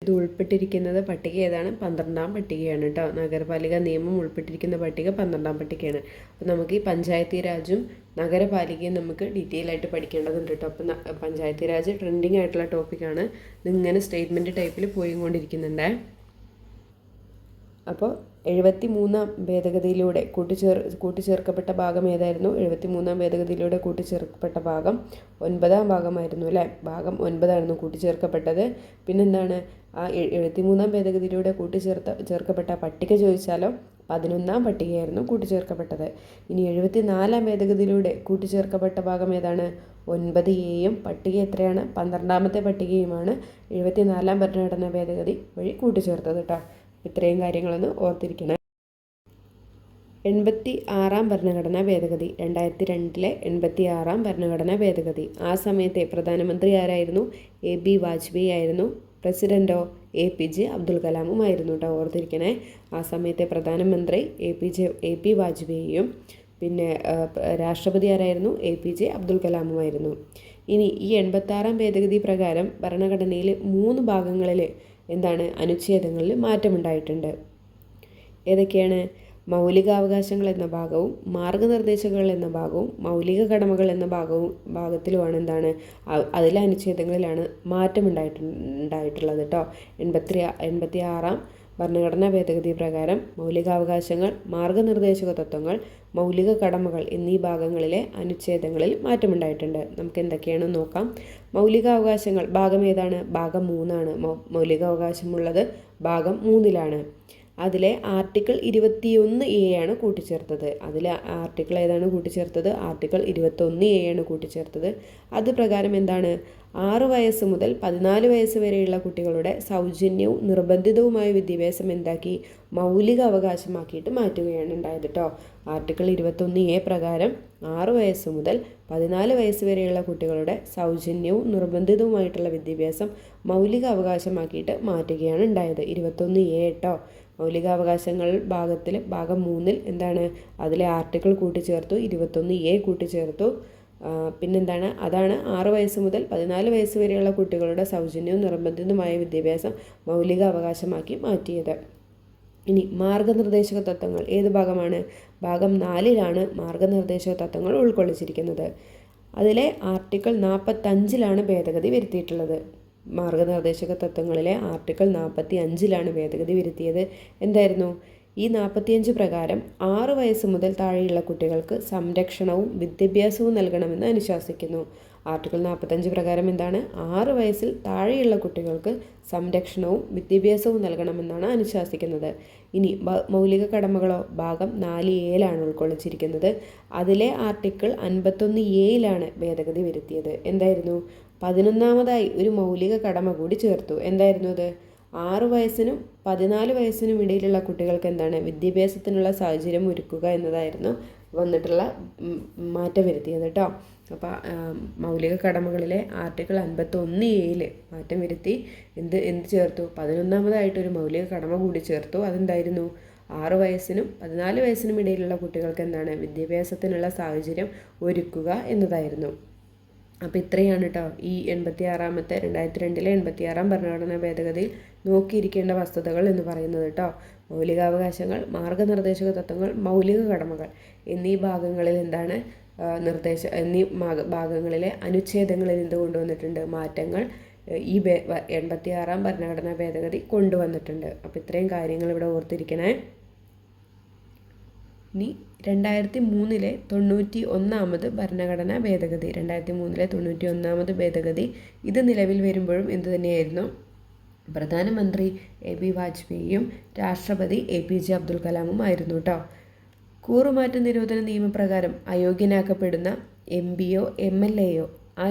ഇത് ഉൾപ്പെട്ടിരിക്കുന്നത് പട്ടിക ഏതാണ്? 12ാം പട്ടികയാണ് കേട്ടോ. നഗരപാലിക നിയമം ഉൾപ്പെട്ടിരിക്കുന്ന പട്ടിക 12ാം പട്ടികയാണ്. അപ്പോൾ നമുക്ക് ഈ പഞ്ചായത്തി രാജും നഗരപാലികയും നമുക്ക് ഡീറ്റെയിൽ ആയിട്ട് പഠിക്കേണ്ടതുണ്ട് കേട്ടോ. അപ്പോൾ പഞ്ചായത്തി രാജ് ട്രെൻഡിങ് ആയിട്ടുള്ള ടോപ്പിക്കാണ്. ഇതിങ്ങനെ സ്റ്റേറ്റ്മെൻറ്റ് ടൈപ്പിൽ പോയിക്കൊണ്ടിരിക്കുന്നുണ്ട്. അപ്പോൾ 73ാം ഭേദഗതിയിലൂടെ കൂട്ടിച്ചേർക്കപ്പെട്ട ഭാഗം ഏതായിരുന്നു? 73ാം ഭേദഗതിയിലൂടെ കൂട്ടിച്ചേർക്കപ്പെട്ട ഭാഗം 9ാം ഭാഗമായിരുന്നു അല്ലേ? ഭാഗം 9 കൂട്ടിച്ചേർക്കപ്പെട്ടത്. പിന്നെന്താണ്? ആ 73ാം ഭേദഗതിയിലൂടെ ചേർക്കപ്പെട്ട പട്ടിക ചോദിച്ചാലോ 11ാം പട്ടികയായിരുന്നു കൂട്ടിച്ചേർക്കപ്പെട്ടത്. ഇനി 74ാം ഭേദഗതിയിലൂടെ കൂട്ടിച്ചേർക്കപ്പെട്ട ഭാഗം ഏതാണ്? 9A പട്ടിക എത്രയാണ്? 12ാമത്തെ പട്ടികയുമാണ് 74ാം ഭരണഘടനാ ഭേദഗതി വഴി കൂട്ടിച്ചേർത്തത് കേട്ടോ. ഇത്രയും കാര്യങ്ങളൊന്ന് ഓർത്തിരിക്കണം. 86ാം ഭരണഘടനാ ഭേദഗതി 2002 86ാം ഭരണഘടനാ ഭേദഗതി. ആ സമയത്തെ പ്രധാനമന്ത്രി ആരായിരുന്നു? AB വാജ്പേയി ആയിരുന്നു. പ്രസിഡൻറ്റോ APJ അബ്ദുൽ കലാമുമായിരുന്നു കേട്ടോ. ഓർത്തിരിക്കണേ. ആ സമയത്തെ പ്രധാനമന്ത്രി AP വാജ്പേയിയും പിന്നെ രാഷ്ട്രപതി ആരായിരുന്നു? APJ അബ്ദുൽ കലാമുമായിരുന്നു. ഇനി ഈ 86ാം ഭേദഗതി പ്രകാരം ഭരണഘടനയിൽ 3 ഭാഗങ്ങളിൽ അനുച്ഛേദങ്ങളിൽ മാറ്റമുണ്ടായിട്ടുണ്ട്. ഏതൊക്കെയാണ്? മൗലികാവകാശങ്ങൾ എന്ന ഭാഗവും മാർഗനിർദ്ദേശങ്ങൾ എന്ന ഭാഗവും മൗലിക കടമകൾ എന്ന ഭാഗത്തിലുമാണ് അതിലെ അനുച്ഛേദങ്ങളിലാണ് മാറ്റമുണ്ടായിട്ടുള്ളത് കേട്ടോ. 86ാം ഭരണഘടനാ ഭേദഗതി പ്രകാരം മൗലികാവകാശങ്ങൾ, മാർഗനിർദ്ദേശക തത്വങ്ങൾ, മൗലിക കടമകൾ എന്നീ ഭാഗങ്ങളിലെ അനുച്ഛേദങ്ങളിൽ മാറ്റമുണ്ടായിട്ടുണ്ട്. നമുക്ക് എന്തൊക്കെയാണെന്ന് നോക്കാം. മൗലികാവകാശങ്ങൾ ഭാഗം ഏതാണ്? ഭാഗം 3 മൗലികാവകാശമുള്ളത് ഭാഗം 3 അതിലെ ആർട്ടിക്കിൾ 21A ആണ് കൂട്ടിച്ചേർത്തത്. ആർട്ടിക്കിൾ ഏതാണ് കൂട്ടിച്ചേർത്തത്? ആർട്ടിക്കിൾ 21A ആണ് കൂട്ടിച്ചേർത്തത്. അത് പ്രകാരം എന്താണ്? 6 വയസ്സ് മുതൽ 14 വയസ്സ് വരെയുള്ള കുട്ടികളുടെ സൗജന്യവും നിർബന്ധിതവുമായ വിദ്യാഭ്യാസം എന്താക്കി? മൗലിക അവകാശമാക്കിയിട്ട് മാറ്റുകയാണ് ഉണ്ടായത് കേട്ടോ. ആർട്ടിക്കിൾ 21A പ്രകാരം 6 വയസ്സ് മുതൽ 14 വയസ്സ് വരെയുള്ള കുട്ടികളുടെ സൗജന്യവും നിർബന്ധിതവുമായിട്ടുള്ള വിദ്യാഭ്യാസം മൗലിക അവകാശമാക്കിയിട്ട് മാറ്റുകയാണ് ഉണ്ടായത്. 21A കേട്ടോ. മൗലികാവകാശങ്ങൾ ഭാഗം 3 എന്താണ്? അതിലെ ആർട്ടിക്കിൾ കൂട്ടിച്ചേർത്തു, 21A കൂട്ടിച്ചേർത്തു. പിന്നെന്താണ്? അതാണ് 6 വയസ്സ് മുതൽ 14 വയസ്സ് വരെയുള്ള കുട്ടികളുടെ സൗജന്യവും നിർബന്ധിതവുമായ വിദ്യാഭ്യാസം മൗലിക അവകാശമാക്കി മാറ്റിയത്. ഇനി മാർഗനിർദ്ദേശക തത്വങ്ങൾ ഏത് ഭാഗമാണ്? ഭാഗം 4 മാർഗനിർദ്ദേശക തത്വങ്ങൾ ഉൾക്കൊള്ളിച്ചിരിക്കുന്നത്. അതിലെ ആർട്ടിക്കിൾ 45 ഭേദഗതി വരുത്തിയിട്ടുള്ളത്. മാർഗനിർദ്ദേശക തത്വങ്ങളിലെ ആർട്ടിക്കിൾ 45 ഭേദഗതി വരുത്തിയത്. എന്തായിരുന്നു? ഈ 45 പ്രകാരം 6 വയസ്സ് മുതൽ താഴെയുള്ള കുട്ടികൾക്ക് സംരക്ഷണവും വിദ്യാഭ്യാസവും നൽകണമെന്ന് അനുശാസിക്കുന്നു. ആർട്ടിക്കിൾ 45 പ്രകാരം എന്താണ്? 6 വയസ്സിൽ താഴെയുള്ള കുട്ടികൾക്ക് സംരക്ഷണവും വിദ്യാഭ്യാസവും നൽകണമെന്നാണ് അനുശാസിക്കുന്നത്. ഇനി മൗലിക കടമകളോ? ഭാഗം 4A ഉൾക്കൊള്ളിച്ചിരിക്കുന്നത്. അതിലെ ആർട്ടിക്കിൾ 51A ഭേദഗതി വരുത്തിയത്. എന്തായിരുന്നു? 11ാമതായി ഒരു മൗലിക കടമ കൂടി ചേർത്തു. എന്തായിരുന്നു അത്? 6 വയസ്സിനും 14 വയസ്സിനും ഇടയിലുള്ള കുട്ടികൾക്ക് എന്താണ്? വിദ്യാഭ്യാസത്തിനുള്ള സാഹചര്യം ഒരുക്കുക എന്നതായിരുന്നു വന്നിട്ടുള്ള മാറ്റം വരുത്തിയത് കേട്ടോ. അപ്പോൾ മൗലിക കടമകളിലെ ആർട്ടിക്കിൾ 51A മാറ്റം വരുത്തി എന്ത് ചേർത്തു? 11ാമതായിട്ടൊരു മൗലിക കടമ കൂടി ചേർത്തു. അതെന്തായിരുന്നു? 6 വയസ്സിനും 14 വയസ്സിനും ഇടയിലുള്ള കുട്ടികൾക്ക് എന്താണ്? വിദ്യാഭ്യാസത്തിനുള്ള സാഹചര്യം ഒരുക്കുക എന്നതായിരുന്നു. അപ്പോൾ ഇത്രയാണ് കേട്ടോ ഈ 2002 ഭരണഘടനാ ഭേദഗതിയിൽ നോക്കിയിരിക്കേണ്ട വസ്തുതകൾ എന്ന് പറയുന്നത് കേട്ടോ. മൗലികാവകാശങ്ങൾ, മാർഗനിർദ്ദേശക തത്വങ്ങൾ, മൗലിക കടമകൾ എന്നീ ഭാഗങ്ങളിൽ എന്താണ് എന്നീ ഭാഗങ്ങളിലെ അനുച്ഛേദങ്ങളിൽ എന്ത് കൊണ്ടുവന്നിട്ടുണ്ട്? മാറ്റങ്ങൾ ഈ 86 ഭരണഘടനാ ഭേദഗതി കൊണ്ടുവന്നിട്ടുണ്ട്. അപ്പോൾ ഇത്രയും കാര്യങ്ങൾ ഇവിടെ ഓർത്തിരിക്കണേ. ഇനി 2003 91 ഭരണഘടനാ ഭേദഗതി. 2003 91 ഭേദഗതി ഇത് നിലവിൽ വരുമ്പോഴും എന്തു തന്നെയായിരുന്നു? പ്രധാനമന്ത്രി AB വാജ്പേയിയും രാഷ്ട്രപതി APJ അബ്ദുൽ കലാമും ആയിരുന്നു കേട്ടോ. കൂറുമാറ്റ നിരോധന നിയമപ്രകാരം അയോഗ്യനാക്കപ്പെടുന്ന MPയോ MLAയോ ആ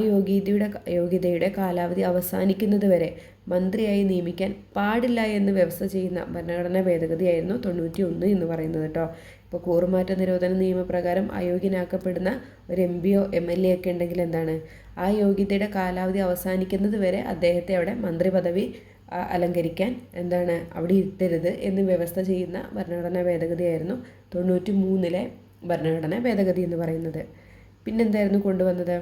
യോഗ്യതയുടെ കാലാവധി അവസാനിക്കുന്നത് വരെ മന്ത്രിയായി നിയമിക്കാൻ പാടില്ല എന്ന് വ്യവസ്ഥ ചെയ്യുന്ന ഭരണഘടനാ ഭേദഗതിയായിരുന്നു 91 എന്ന് പറയുന്നത് കേട്ടോ. ഇപ്പോൾ കൂറുമാറ്റ നിരോധന നിയമപ്രകാരം അയോഗ്യനാക്കപ്പെടുന്ന ഒരു MPയോ MLA ഒക്കെ ഉണ്ടെങ്കിൽ എന്താണ്? ആ യോഗ്യതയുടെ കാലാവധി അവസാനിക്കുന്നത് വരെ അദ്ദേഹത്തെ അവിടെ മന്ത്രി പദവി അലങ്കരിക്കാൻ എന്താണ് അവിടെ ഇരുത്തരുത് എന്ന് വ്യവസ്ഥ ചെയ്യുന്ന ഭരണഘടനാ ഭേദഗതിയായിരുന്നു 93 ഭരണഘടനാ ഭേദഗതി എന്ന് പറയുന്നത്. പിന്നെന്തായിരുന്നു കൊണ്ടുവന്നത്?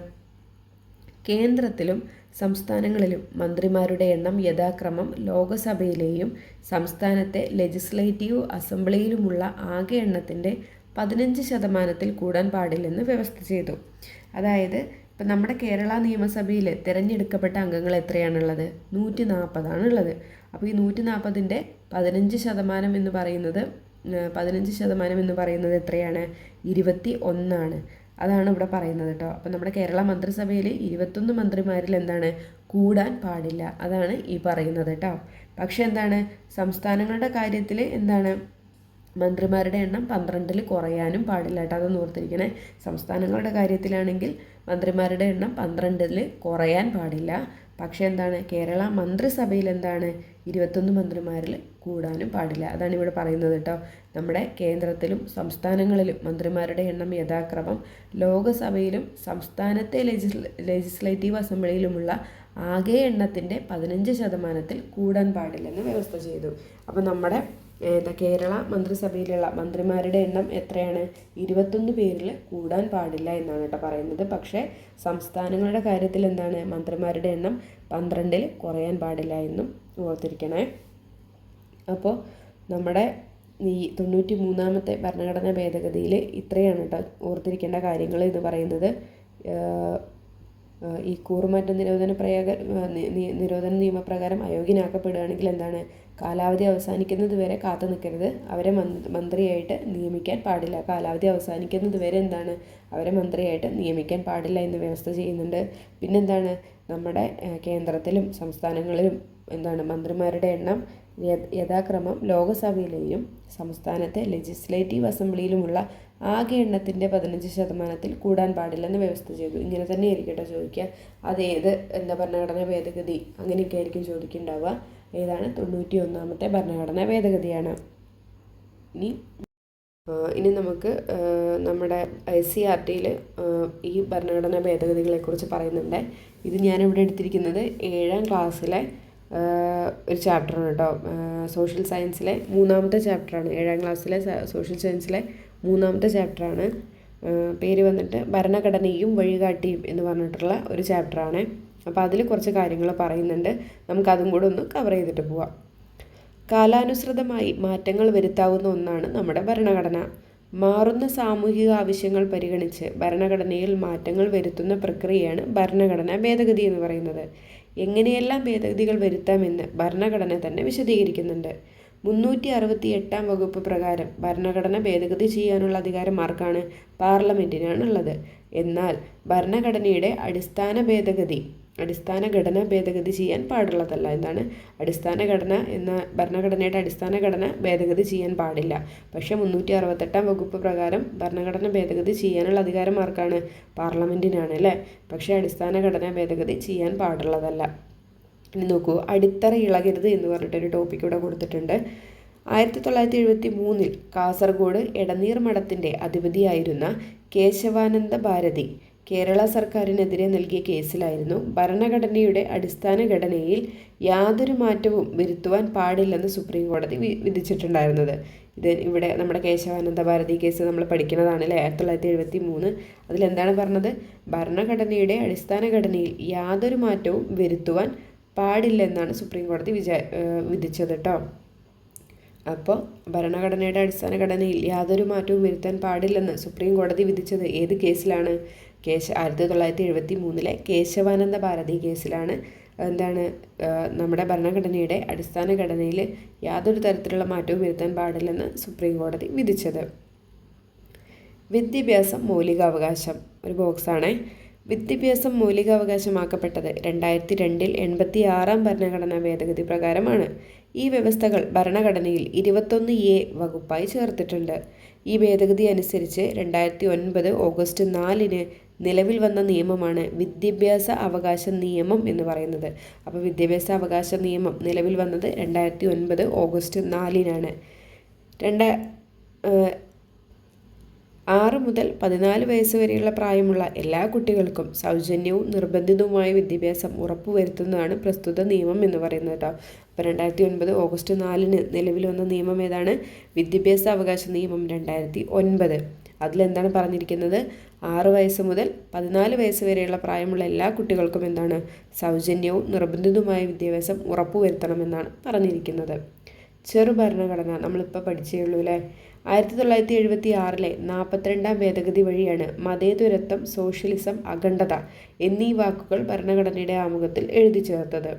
കേന്ദ്രത്തിലും സംസ്ഥാനങ്ങളിലും മന്ത്രിമാരുടെ എണ്ണം യഥാക്രമം ലോകസഭയിലെയും സംസ്ഥാനത്തെ ലെജിസ്ലേറ്റീവ് അസംബ്ലിയിലുമുള്ള ആകെ എണ്ണത്തിൻ്റെ 15% കൂടാൻ പാടില്ലെന്ന് വ്യവസ്ഥ ചെയ്തു. അതായത് ഇപ്പം നമ്മുടെ കേരള നിയമസഭയിൽ തിരഞ്ഞെടുക്കപ്പെട്ട അംഗങ്ങൾ എത്രയാണുള്ളത്? 140 ഉള്ളത്. അപ്പോൾ ഈ 140ൻ്റെ 15% എന്ന് പറയുന്നത് 15% എന്ന് പറയുന്നത് എത്രയാണ്? 21. അതാണ് ഇവിടെ പറയുന്നത് കേട്ടോ. അപ്പം നമ്മുടെ കേരള മന്ത്രിസഭയിൽ 21 മന്ത്രിമാരിൽ എന്താണ്? കൂടാൻ പാടില്ല. അതാണ് ഈ പറയുന്നത് കേട്ടോ. പക്ഷെ എന്താണ്? സംസ്ഥാനങ്ങളുടെ കാര്യത്തിൽ എന്താണ്? മന്ത്രിമാരുടെ എണ്ണം 12 കുറയാനും പാടില്ല കേട്ടോ. അതൊന്ന് ഓർത്തിരിക്കണേ. സംസ്ഥാനങ്ങളുടെ കാര്യത്തിലാണെങ്കിൽ മന്ത്രിമാരുടെ എണ്ണം 12 കുറയാൻ പാടില്ല. പക്ഷേ എന്താണ്? കേരള മന്ത്രിസഭയിൽ എന്താണ്? 21 മന്ത്രിമാരിൽ കൂടാനും പാടില്ല. അതാണ് ഇവിടെ പറയുന്നത് കേട്ടോ. നമ്മുടെ കേന്ദ്രത്തിലും സംസ്ഥാനങ്ങളിലും മന്ത്രിമാരുടെ എണ്ണം യഥാക്രമം ലോകസഭയിലും സംസ്ഥാനത്തെ ലെജിസ്ലേറ്റീവ് അസംബ്ലിയിലുമുള്ള ആകെ എണ്ണത്തിൻ്റെ 15% കൂടാൻ പാടില്ലെന്ന് വ്യവസ്ഥ ചെയ്തു. അപ്പോൾ നമ്മുടെ കേരള മന്ത്രിസഭയിലുള്ള മന്ത്രിമാരുടെ എണ്ണം എത്രയാണ്? 21 പേരിൽ കൂടാൻ പാടില്ല എന്നാണ് കേട്ടോ പറയുന്നത്. പക്ഷേ സംസ്ഥാനങ്ങളുടെ കാര്യത്തിൽ എന്താണ്? മന്ത്രിമാരുടെ എണ്ണം 12 കുറയാൻ പാടില്ല എന്നും ഓർത്തിരിക്കണേ. അപ്പോൾ നമ്മുടെ ഈ 93ാമത്തെ ഭരണഘടനാ ഭേദഗതിയിൽ ഇത്രയാണ് കേട്ടോ ഓർത്തിരിക്കേണ്ട കാര്യങ്ങൾ എന്ന് പറയുന്നത്. ഈ കൂറുമാറ്റ നിരോധന നിയമപ്രകാരം അയോഗ്യനാക്കപ്പെടുകയാണെങ്കിൽ എന്താണ്? കാലാവധി അവസാനിക്കുന്നത് വരെ കാത്തു നിൽക്കരുത്. അവരെ മന്ത്രിയായിട്ട് നിയമിക്കാൻ പാടില്ല. കാലാവധി അവസാനിക്കുന്നത് വരെ എന്താണ്, അവരെ മന്ത്രിയായിട്ട് നിയമിക്കാൻ പാടില്ല എന്ന് വ്യവസ്ഥ ചെയ്യുന്നുണ്ട്. പിന്നെന്താണ്, നമ്മുടെ കേന്ദ്രത്തിലും സംസ്ഥാനങ്ങളിലും എന്താണ് മന്ത്രിമാരുടെ എണ്ണം യഥാക്രമം ലോകസഭയിലെയും സംസ്ഥാനത്തെ ലെജിസ്ലേറ്റീവ് അസംബ്ലിയിലുമുള്ള ആകെ എണ്ണത്തിൻ്റെ 15% കൂടാൻ പാടില്ലെന്ന് വ്യവസ്ഥ ചെയ്തു. ഇങ്ങനെ തന്നെ ആയിരിക്കട്ടെ ചോദിക്കുക. അതേത് ഭരണഘടനാ ഭേദഗതി അങ്ങനെയൊക്കെ ആയിരിക്കും ചോദിക്കുന്നുണ്ടാവുക. ഏതാണ്? 91ാമത്തെ ഭരണഘടനാ ഭേദഗതിയാണ്. ഇനി നമുക്ക് നമ്മുടെ ICRTയിൽ ഈ ഭരണഘടനാ ഭേദഗതികളെക്കുറിച്ച് പറയുന്നുണ്ട്. ഇത് ഞാനിവിടെ എടുത്തിരിക്കുന്നത് 7ാം ക്ലാസ്സിലെ ഒരു ചാപ്റ്ററാണ് കേട്ടോ. സോഷ്യൽ സയൻസിലെ 3ാമത്തെ ചാപ്റ്ററാണ്. 7ാം ക്ലാസ്സിലെ സോഷ്യൽ സയൻസിലെ 3ാമത്തെ ചാപ്റ്ററാണ്. പേര് വന്നിട്ട് ഭരണഘടനയും വഴികാട്ടിയും എന്ന് പറഞ്ഞിട്ടുള്ള ഒരു ചാപ്റ്ററാണ്. അപ്പോൾ അതിൽ കുറച്ച് കാര്യങ്ങൾ പറയുന്നുണ്ട്. നമുക്കതും കൂടെ ഒന്ന് കവർ ചെയ്തിട്ട് പോവാം. കാലാനുസൃതമായി മാറ്റങ്ങൾ വരുത്താവുന്ന ഒന്നാണ് നമ്മുടെ ഭരണഘടന. മാറുന്ന സാമൂഹിക ആവശ്യങ്ങൾ പരിഗണിച്ച് ഭരണഘടനയിൽ മാറ്റങ്ങൾ വരുത്തുന്ന പ്രക്രിയയാണ് ഭരണഘടനാ ഭേദഗതി എന്ന് പറയുന്നത്. എങ്ങനെയെല്ലാം ഭേദഗതികൾ വരുത്താമെന്ന് ഭരണഘടന തന്നെ വിശദീകരിക്കുന്നുണ്ട്. 368ാം വകുപ്പ് പ്രകാരം ഭരണഘടന ഭേദഗതി ചെയ്യാനുള്ള അധികാരം ആർക്കാണ്? പാർലമെൻറ്റിനാണുള്ളത്. എന്നാൽ ഭരണഘടനയുടെ അടിസ്ഥാന ഘടന ഭേദഗതി ചെയ്യാൻ പാടുള്ളതല്ല. എന്താണ് ഭരണഘടനയുടെ അടിസ്ഥാന ഘടന ഭേദഗതി ചെയ്യാൻ പാടില്ല. പക്ഷേ 368ാം വകുപ്പ് പ്രകാരം ഭരണഘടന ഭേദഗതി ചെയ്യാനുള്ള അധികാരം ആർക്കാണ്? പാർലമെൻറ്റിനാണ് അല്ലേ. പക്ഷേ അടിസ്ഥാന ഘടന ഭേദഗതി ചെയ്യാൻ പാടുള്ളതല്ല. ഇനി നോക്കൂ, അടിത്തറ ഇളകരുത് എന്ന് പറഞ്ഞിട്ടൊരു ടോപ്പിക് ഇവിടെ കൊടുത്തിട്ടുണ്ട്. 1973 കാസർഗോഡ് എടനീർ മഠത്തിൻ്റെ അധിപതിയായിരുന്ന കേശവാനന്ദ ഭാരതി കേരള സർക്കാരിനെതിരെ നൽകിയ കേസിലായിരുന്നു ഭരണഘടനയുടെ അടിസ്ഥാന ഘടനയിൽ യാതൊരു മാറ്റവും വരുത്തുവാൻ പാടില്ലെന്ന് സുപ്രീം കോടതി വിധിച്ചിട്ടുണ്ടായിരുന്നത്. ഇത് ഇവിടെ നമ്മുടെ കേശവാനന്ദ ഭാരതി കേസ് നമ്മൾ പഠിക്കുന്നതാണ് അല്ലേ, 1973. അതിലെന്താണ് പറഞ്ഞത്? ഭരണഘടനയുടെ അടിസ്ഥാന ഘടനയിൽ യാതൊരു മാറ്റവും വരുത്തുവാൻ പാടില്ലെന്നാണ് സുപ്രീം കോടതി വിധിച്ചത് കേട്ടോ. അപ്പോൾ ഭരണഘടനയുടെ അടിസ്ഥാന ഘടനയിൽ യാതൊരു മാറ്റവും വരുത്താൻ പാടില്ലെന്ന് സുപ്രീം കോടതി വിധിച്ചത് ഏത് കേസിലാണ്? 1973 കേശവാനന്ദ ഭാരതി കേസിലാണ്. എന്താണ് നമ്മുടെ ഭരണഘടനയുടെ അടിസ്ഥാന ഘടനയിൽ യാതൊരു തരത്തിലുള്ള മാറ്റവും വരുത്താൻ പാടില്ലെന്ന് സുപ്രീം കോടതി വിധിച്ചത്. വിദ്യാഭ്യാസം മൗലികാവകാശം ഒരു ബോക്സാണ്. വിദ്യാഭ്യാസം മൗലികാവകാശമാക്കപ്പെട്ടത് 2002 86ാം ഭരണഘടനാ ഭേദഗതി പ്രകാരമാണ്. ഈ വ്യവസ്ഥകൾ ഭരണഘടനയിൽ 21A വകുപ്പായി ചേർത്തിട്ടുണ്ട്. ഈ ഭേദഗതി അനുസരിച്ച് 2009 ഓഗസ്റ്റ് 4 നിലവിൽ വന്ന നിയമമാണ് വിദ്യാഭ്യാസ അവകാശ നിയമം എന്ന് പറയുന്നത്. അപ്പോൾ വിദ്യാഭ്യാസ അവകാശ നിയമം നിലവിൽ വന്നത് 2009 ഓഗസ്റ്റ് 4 6 മുതൽ 14 വയസ്സ് വരെയുള്ള പ്രായമുള്ള എല്ലാ കുട്ടികൾക്കും സൗജന്യവും നിർബന്ധിതവുമായ വിദ്യാഭ്യാസം ഉറപ്പുവരുത്തുന്നതാണ് പ്രസ്തുത നിയമം എന്ന് പറയുന്നത് കേട്ടോ. അപ്പോൾ 2009 ഓഗസ്റ്റ് 4 നിലവിൽ വന്ന നിയമം ഏതാണ്? വിദ്യാഭ്യാസ അവകാശ നിയമം 2009. അതിലെന്താണ് പറഞ്ഞിരിക്കുന്നത്? 6 വയസ്സ് മുതൽ 14 വയസ്സ് വരെയുള്ള പ്രായമുള്ള എല്ലാ കുട്ടികൾക്കും എന്താണ്? സൗജന്യവും നിർബന്ധിതവുമായ വിദ്യാഭ്യാസം ഉറപ്പുവരുത്തണമെന്നാണ് പറഞ്ഞിരിക്കുന്നത്. ചെറുഭരണഘടന നമ്മളിപ്പോൾ പഠിച്ചേ ഉള്ളൂ അല്ലേ. 1976 42ാം ഭേദഗതി വഴിയാണ് മതേതരത്വം, സോഷ്യലിസം, അഖണ്ഡത എന്നീ വാക്കുകൾ ഭരണഘടനയുടെ ആമുഖത്തിൽ എഴുതി ചേർത്തത്.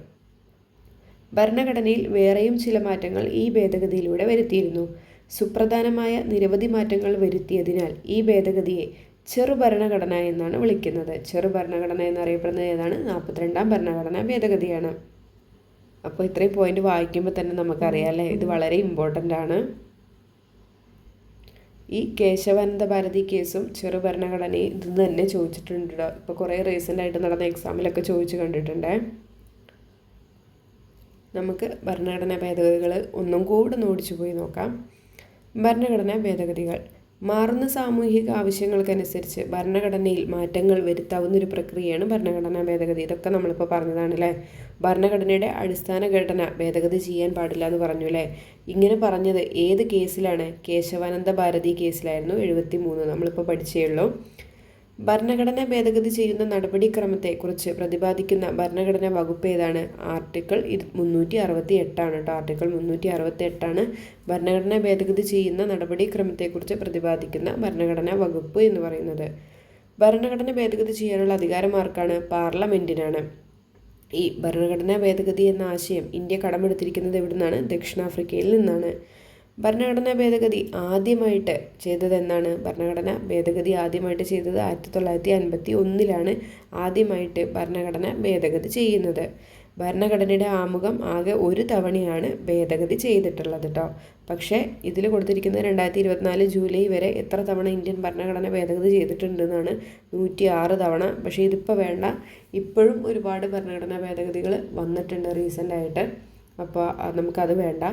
ഭരണഘടനയിൽ വേറെയും ചില മാറ്റങ്ങൾ ഈ ഭേദഗതിയിലൂടെ വരുത്തിയിരുന്നു. സുപ്രധാനമായ നിരവധി മാറ്റങ്ങൾ വരുത്തിയതിനാൽ ഈ ഭേദഗതിയെ ചെറുഭരണഘടന എന്നാണ് വിളിക്കുന്നത്. ചെറുഭരണഘടന എന്നറിയപ്പെടുന്നത് ഏതാണ്? 42ാം ഭരണഘടനാ ഭേദഗതിയാണ്. അപ്പോൾ ഇത്രയും പോയിന്റ് വായിക്കുമ്പോൾ തന്നെ നമുക്കറിയാം അല്ലേ, ഇത് വളരെ ഇമ്പോർട്ടൻ്റ് ആണ്. ഈ കേശവാനന്ദ ഭാരതി കേസും ചെറുഭരണഘടനയും ഇത് തന്നെ ചോദിച്ചിട്ടുണ്ട്. ഇപ്പോൾ കുറേ റീസെൻ്റായിട്ട് നടന്ന എക്സാമിലൊക്കെ ചോദിച്ചു കണ്ടിട്ടുണ്ട്. നമുക്ക് ഭരണഘടനാ ഭേദഗതികൾ ഒന്നും കൂടെ നോടിച്ചു പോയി നോക്കാം. ഭരണഘടനാ ഭേദഗതികൾ മാറുന്ന സാമൂഹിക ആവശ്യങ്ങൾക്കനുസരിച്ച് ഭരണഘടനയിൽ മാറ്റങ്ങൾ വരുത്താവുന്നൊരു പ്രക്രിയയാണ് ഭരണഘടനാ ഭേദഗതി. ഇതൊക്കെ നമ്മളിപ്പോൾ പറഞ്ഞതാണ് അല്ലേ. ഭരണഘടനയുടെ അടിസ്ഥാന ഘടന ഭേദഗതി ചെയ്യാൻ പാടില്ല എന്ന് പറഞ്ഞു അല്ലേ. ഇങ്ങനെ പറഞ്ഞത് ഏത് കേസിലാണ്? കേശവാനന്ദ ഭാരതി കേസിലായിരുന്നു. 73 നമ്മളിപ്പോൾ പഠിച്ചേ ഉള്ളൂ. ഭരണഘടന ഭേദഗതി ചെയ്യുന്ന നടപടിക്രമത്തെക്കുറിച്ച് പ്രതിപാദിക്കുന്ന ഭരണഘടനാ വകുപ്പ് ഏതാണ്? ആർട്ടിക്കിൾ 368 ആണ് കേട്ടോ. ആർട്ടിക്കിൾ 368 ഭരണഘടന ഭേദഗതി ചെയ്യുന്ന നടപടിക്രമത്തെക്കുറിച്ച് പ്രതിപാദിക്കുന്ന ഭരണഘടനാ വകുപ്പ് എന്ന് പറയുന്നത്. ഭരണഘടന ഭേദഗതി ചെയ്യാനുള്ള അധികാരം ആർക്കാണ്? പാർലമെൻറ്റിനാണ്. ഈ ഭരണഘടനാ ഭേദഗതി എന്ന ആശയം ഇന്ത്യ കടമെടുത്തിരിക്കുന്നത് എവിടെ നിന്നാണ്? ദക്ഷിണാഫ്രിക്കയിൽ നിന്നാണ്. ഭരണഘടനാ ഭേദഗതി ആദ്യമായിട്ട് ചെയ്തത് എന്നാണ്? ഭരണഘടനാ ഭേദഗതി ആദ്യമായിട്ട് ചെയ്തത് 1951 ആദ്യമായിട്ട് ഭരണഘടന ഭേദഗതി ചെയ്യുന്നത്. ഭരണഘടനയുടെ ആമുഖം ആകെ ഒരു തവണയാണ് ഭേദഗതി ചെയ്തിട്ടുള്ളത് കേട്ടോ. പക്ഷേ ഇതിൽ കൊടുത്തിരിക്കുന്നത് 2024 ജൂലൈ വരെ എത്ര തവണ ഇന്ത്യൻ ഭരണഘടന ഭേദഗതി ചെയ്തിട്ടുണ്ടെന്നാണ്. 106 തവണ. പക്ഷേ ഇതിപ്പോൾ വേണ്ട, ഇപ്പോഴും ഒരുപാട് ഭരണഘടനാ ഭേദഗതികൾ വന്നിട്ടുണ്ട് റീസെൻ്റായിട്ട്. അപ്പോൾ നമുക്കത് വേണ്ട.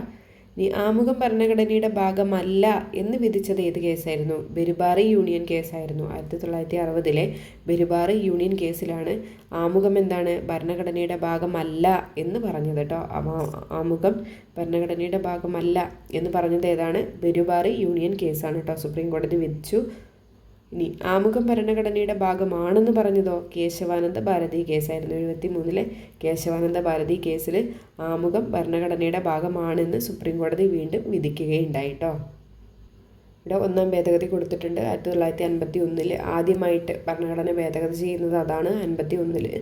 ഇനി ആമുഖം ഭരണഘടനയുടെ ഭാഗമല്ല എന്ന് വിധിച്ചത് ഏത് കേസായിരുന്നു? ബെരുബാറി യൂണിയൻ കേസായിരുന്നു. 1960 ബെരുബാറി യൂണിയൻ കേസിലാണ് ആമുഖം എന്താണ്? ഭരണഘടനയുടെ ഭാഗമല്ല എന്ന് പറഞ്ഞത് കേട്ടോ. ആമുഖം ഭരണഘടനയുടെ ഭാഗമല്ല എന്ന് പറഞ്ഞത് ഏതാണ്? ബെരുബാറി യൂണിയൻ കേസാണ് കേട്ടോ. സുപ്രീം കോടതി വിധിച്ചു. ഇനി ആമുഖം ഭരണഘടനയുടെ ഭാഗമാണെന്ന് പറഞ്ഞതോ? കേശവാനന്ദ ഭാരതി കേസായിരുന്നു. 1973 കേശവാനന്ദ ഭാരതി കേസിൽ ആമുഖം ഭരണഘടനയുടെ ഭാഗമാണെന്ന് സുപ്രീം കോടതി വീണ്ടും വിധിക്കുകയുണ്ടായിട്ടോ. ഇവിടെ ഒന്നാം ഭേദഗതി കൊടുത്തിട്ടുണ്ട്. 1951 ആദ്യമായിട്ട് ഭരണഘടന ഭേദഗതി ചെയ്യുന്നത് അതാണ്. 51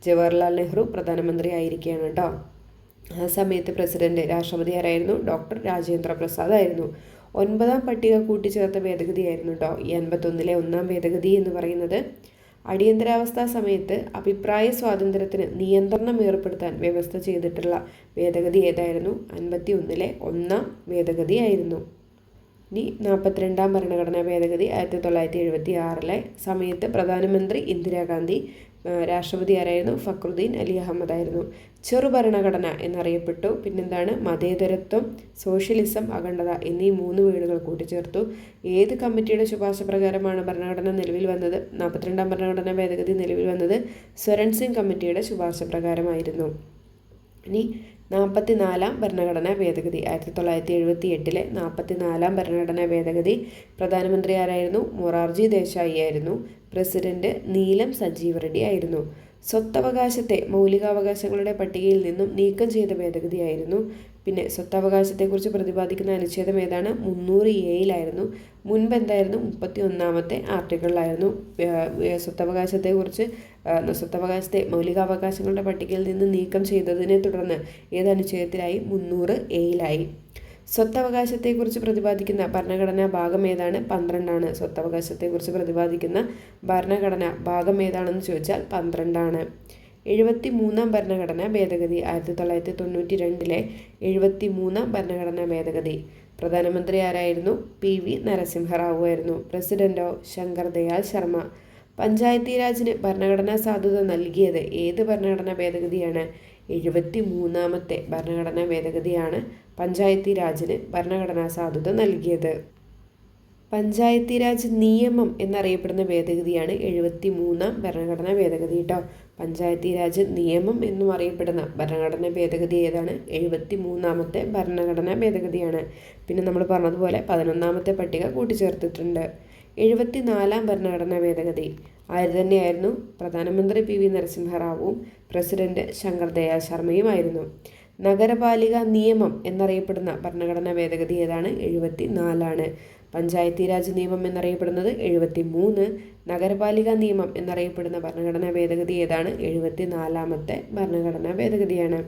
ജവഹർലാൽ നെഹ്റു പ്രധാനമന്ത്രി ആയിരിക്കുകയാണ് കേട്ടോ. ആ സമയത്ത് പ്രസിഡന്റ് രാഷ്ട്രപതി ആരായിരുന്നു? ഡോക്ടർ രാജേന്ദ്ര പ്രസാദ് ആയിരുന്നു. 9ാം പട്ടിക കൂട്ടിച്ചേർത്ത ഭേദഗതിയായിരുന്നു കേട്ടോ ഈ 51 ഒന്നാം ഭേദഗതി എന്ന് പറയുന്നത്. അടിയന്തരാവസ്ഥാ സമയത്ത് അഭിപ്രായ സ്വാതന്ത്ര്യത്തിന് നിയന്ത്രണം ഏർപ്പെടുത്താൻ വ്യവസ്ഥ ചെയ്തിട്ടുള്ള ഭേദഗതി ഏതായിരുന്നു? 51 ഒന്നാം ഭേദഗതിയായിരുന്നു. ഇനി 42ാം ഭരണഘടനാ ഭേദഗതി 1976 സമയത്ത് പ്രധാനമന്ത്രി ഇന്ദിരാഗാന്ധി, രാഷ്ട്രപതി ആരായിരുന്നു? ഫക്രുദ്ദീൻ അലി അഹമ്മദ് ആയിരുന്നു. ചെറുഭരണഘടന എന്നറിയപ്പെട്ടു. പിന്നെന്താണ്? മതേതരത്വം, സോഷ്യലിസം, അഖണ്ഡത എന്നീ 3 വേർഡുകൾ കൂട്ടിച്ചേർത്തു. ഏത് കമ്മിറ്റിയുടെ ശുപാർശ പ്രകാരമാണ് ഭരണഘടന നിലവിൽ വന്നത്? 42ാം ഭരണഘടനാ ഭേദഗതി നിലവിൽ വന്നത് സ്വരൺ സിംഗ് കമ്മിറ്റിയുടെ ശുപാർശ പ്രകാരമായിരുന്നു. ഇനി 44ാം ഭരണഘടനാ ഭേദഗതി 1978 44ാം ഭരണഘടനാ ഭേദഗതി പ്രധാനമന്ത്രി ആരായിരുന്നു? മൊറാർജി ദേശായി ആയിരുന്നു. പ്രസിഡന്റ് നീലം സഞ്ജീവ് റെഡ്ഡി ആയിരുന്നു. സ്വത്തവകാശത്തെ മൗലികാവകാശങ്ങളുടെ പട്ടികയിൽ നിന്നും നീക്കം ചെയ്ത ഭേദഗതിയായിരുന്നു. പിന്നെ സ്വത്തവകാശത്തെക്കുറിച്ച് പ്രതിപാദിക്കുന്ന അനുച്ഛേദം ഏതാണ്? 300A മുൻപ് എന്തായിരുന്നു? 31ാമത്തെ ആർട്ടിക്കിളിലായിരുന്നു. സ്വത്തവകാശത്തെ മൗലികാവകാശങ്ങളുടെ പട്ടികയിൽ നിന്ന് നീക്കം ചെയ്തതിനെ തുടർന്ന് ഏത് അനുച്ഛേദത്തിലായി? 300A. സ്വത്തവകാശത്തെക്കുറിച്ച് പ്രതിപാദിക്കുന്ന ഭരണഘടനാ ഭാഗം ഏതാണ്? 12. സ്വത്തവകാശത്തെക്കുറിച്ച് പ്രതിപാദിക്കുന്ന ഭരണഘടനാ ഭാഗം ഏതാണെന്ന് ചോദിച്ചാൽ 12. 73ാം ഭരണഘടനാ ഭേദഗതി 1992 73ാം ഭരണഘടനാ ഭേദഗതി പ്രധാനമന്ത്രി ആരായിരുന്നു? PV നരസിംഹറാവു ആയിരുന്നു. പ്രസിഡന്റോ? ശങ്കർ ദയാൽ ശർമ്മ. പഞ്ചായത്തി രാജിന് ഭരണഘടനാ സാധുത നൽകിയത് ഏത് ഭരണഘടനാ ഭേദഗതിയാണ്? 73ാമത്തെ ഭരണഘടനാ ഭേദഗതിയാണ് പഞ്ചായത്തി രാജിന് ഭരണഘടനാ സാധുത നൽകിയത്. പഞ്ചായത്തി രാജ് നിയമം എന്നറിയപ്പെടുന്ന ഭേദഗതിയാണ് 73ാം ഭരണഘടനാ ഭേദഗതി കേട്ടോ. പഞ്ചായത്തി രാജ് നിയമം എന്നും അറിയപ്പെടുന്ന ഭരണഘടനാ ഭേദഗതി ഏതാണ്? 73ാമത്തെ ഭരണഘടനാ ഭേദഗതിയാണ്. പിന്നെ നമ്മൾ പറഞ്ഞതുപോലെ 11ാമത്തെ പട്ടിക കൂട്ടിച്ചേർത്തിട്ടുണ്ട്. 74ാം ഭരണഘടനാ ഭേദഗതി ആര് തന്നെയായിരുന്നു? പ്രധാനമന്ത്രി PV നരസിംഹറാവുവും പ്രസിഡന്റ് ശങ്കർ ദയാൽ ശർമ്മയുമായിരുന്നു. നഗരപാലിക നിയമം എന്നറിയപ്പെടുന്ന ഭരണഘടനാ ഭേദഗതി ഏതാണ്? 74. പഞ്ചായത്തി രാജ് നിയമം എന്നറിയപ്പെടുന്നത് 73. നഗരപാലിക നിയമം എന്നറിയപ്പെടുന്ന ഭരണഘടനാ ഭേദഗതി ഏതാണ്? 74ാമത്തെ ഭരണഘടനാ ഭേദഗതിയാണ്.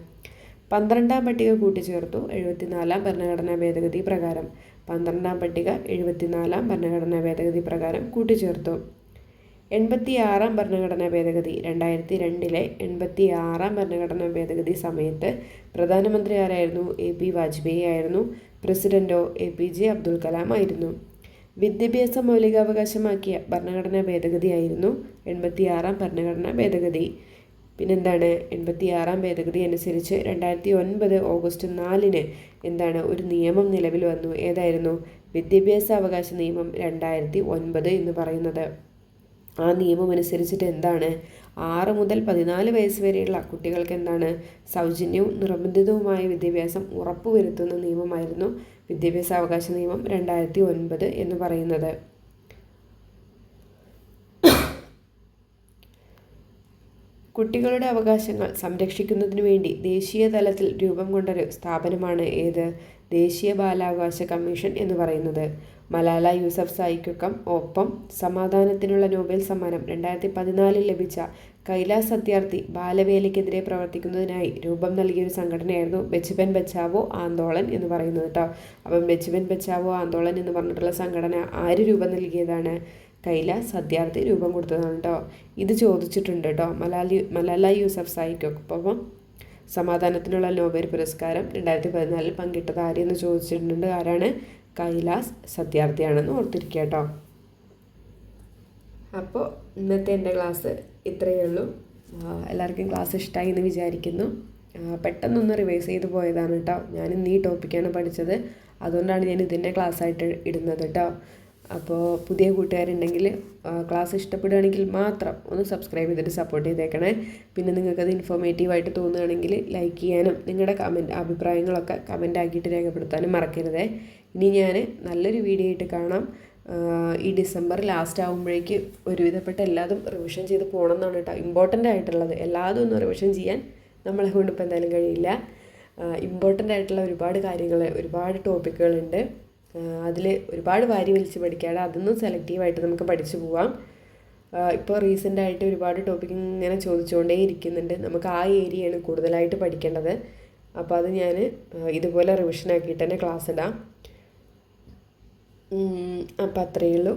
12ാം പട്ടിക കൂട്ടിച്ചേർത്തു 74ാം ഭരണഘടനാ ഭേദഗതി പ്രകാരം. 12ാം പട്ടിക 74ാം ഭരണഘടനാ ഭേദഗതി പ്രകാരം കൂട്ടിച്ചേർത്തു. 86ാം ഭരണഘടനാ ഭേദഗതി 2002 86ാം ഭരണഘടനാ ഭേദഗതി സമയത്ത് പ്രധാനമന്ത്രി ആരായിരുന്നു? AP വാജ്പേയി ആയിരുന്നു. പ്രസിഡന്റോ? APJ അബ്ദുൽ കലാം ആയിരുന്നു. വിദ്യാഭ്യാസം മൗലികാവകാശമാക്കിയ ഭരണഘടനാ ഭേദഗതിയായിരുന്നു 86ാം ഭരണഘടനാ ഭേദഗതി. പിന്നെന്താണ്? 86ാം ഭേദഗതി അനുസരിച്ച് 2009 ഓഗസ്റ്റ് 4 എന്താണ്? ഒരു നിയമം നിലവിൽ വന്നു. ഏതായിരുന്നു? വിദ്യാഭ്യാസ അവകാശ നിയമം 2009 എന്ന് പറയുന്നത്. ആ നിയമം അനുസരിച്ചിട്ട് എന്താണ്? 6 മുതൽ 14 വയസ്സ് വരെയുള്ള കുട്ടികൾക്ക് എന്താണ്? സൗജന്യവും നിർബന്ധിതവുമായ വിദ്യാഭ്യാസം ഉറപ്പുവരുത്തുന്ന നിയമമായിരുന്നു വിദ്യാഭ്യാസ അവകാശ നിയമം 2009 എന്ന് പറയുന്നത്. കുട്ടികളുടെ അവകാശങ്ങൾ സംരക്ഷിക്കുന്നതിനു വേണ്ടി ദേശീയ തലത്തിൽ രൂപം കൊണ്ടൊരു സ്ഥാപനമാണ് ഏത്? ദേശീയ ബാലാവകാശ കമ്മീഷൻ എന്ന് പറയുന്നത്? മലാല യൂസഫ്സായിക്കൊപ്പം ഒപ്പം സമാധാനത്തിനുള്ള നോബൽ സമ്മാനം 2014 ലഭിച്ച കൈലാസ് സത്യാർത്ഥി ബാലവേലയ്ക്കെതിരെ പ്രവർത്തിക്കുന്നതിനായി രൂപം നൽകിയൊരു സംഘടനയായിരുന്നു ബച്പൻ ബച്ചാവോ ആന്തോളൻ എന്ന് പറയുന്നത് കേട്ടോ. അപ്പം ബച്പൻ ബച്ചാവോ ആന്തോളൻ എന്ന് പറഞ്ഞിട്ടുള്ള സംഘടന ആര് രൂപം നൽകിയതാണ്? കൈലാസ് സത്യാർത്ഥി രൂപം കൊടുത്തതാണ് കേട്ടോ. ഇത് ചോദിച്ചിട്ടുണ്ട് കേട്ടോ. മലാല യൂസഫ്സായിക്കൊപ്പം സമാധാനത്തിനുള്ള നോബൽ പുരസ്കാരം 2014 പങ്കിട്ടത് ആരെന്ന് ചോദിച്ചിട്ടുണ്ട്. ആരാണ്? കൈലാസ് സത്യാർത്ഥിയാണെന്ന് ഓർത്തിരിക്കുക കേട്ടോ. അപ്പോൾ ഇന്നത്തെ എൻ്റെ ക്ലാസ് ഇത്രയേ ഉള്ളൂ. എല്ലാവർക്കും ക്ലാസ് ഇഷ്ടമായി എന്ന് വിചാരിക്കുന്നു. പെട്ടെന്നൊന്ന് റിവൈസ് ചെയ്ത് പോയതാണ് കേട്ടോ. ഞാൻ ഇന്ന് ഈ ടോപ്പിക്കാണ് പഠിച്ചത്, അതുകൊണ്ടാണ് ഞാൻ ഇതിൻ്റെ ക്ലാസ്സായിട്ട് ഇടുന്നത് കേട്ടോ. അപ്പോൾ പുതിയ കൂട്ടുകാരുണ്ടെങ്കിൽ ക്ലാസ് ഇഷ്ടപ്പെടുകയാണെങ്കിൽ മാത്രം ഒന്ന് സബ്സ്ക്രൈബ് ചെയ്തിട്ട് സപ്പോർട്ട് ചെയ്തേക്കണേ. പിന്നെ നിങ്ങൾക്കത് ഇൻഫോർമേറ്റീവായിട്ട് തോന്നുകയാണെങ്കിൽ ലൈക്ക് ചെയ്യാനും നിങ്ങളുടെ അഭിപ്രായങ്ങളൊക്കെ കമൻ്റ് ആക്കിയിട്ട് രേഖപ്പെടുത്താനും മറക്കരുതേ. ഇനി ഞാൻ നല്ലൊരു വീഡിയോ ആയിട്ട് കാണാം. ഈ ഡിസംബർ ലാസ്റ്റ് ആകുമ്പോഴേക്ക് ഒരുവിധപ്പെട്ട എല്ലാതും റിവിഷൻ ചെയ്ത് പോകണം എന്നാണ് കേട്ടോ ഇമ്പോർട്ടൻ്റ് ആയിട്ടുള്ളത്. എല്ലാതും ഒന്നും റിവിഷൻ ചെയ്യാൻ നമ്മളെ കൊണ്ട് ഇപ്പോൾ എന്തായാലും കഴിയില്ല. ഇമ്പോർട്ടൻ്റ് ആയിട്ടുള്ള ഒരുപാട് കാര്യങ്ങൾ, ഒരുപാട് ടോപ്പിക്കുകളുണ്ട്. അതിൽ ഒരുപാട് വാരി വലിച്ച് പഠിക്കാതെ അതൊന്നും സെലക്റ്റീവായിട്ട് നമുക്ക് പഠിച്ചു പോവാം. ഇപ്പോൾ റീസെൻ്റായിട്ട് ഒരുപാട് ടോപ്പിക്ക് ഇങ്ങനെ ചോദിച്ചുകൊണ്ടേ ഇരിക്കുന്നുണ്ട്. നമുക്ക് ആ ഏരിയയാണ് കൂടുതലായിട്ട് പഠിക്കേണ്ടത്. അപ്പോൾ അത് ഞാൻ ഇതുപോലെ റിവിഷൻ ആക്കിയിട്ട് തന്നെ ക്ലാസ് ഇടാം. അപ്പോൾ അത്രയേ ഉള്ളൂ.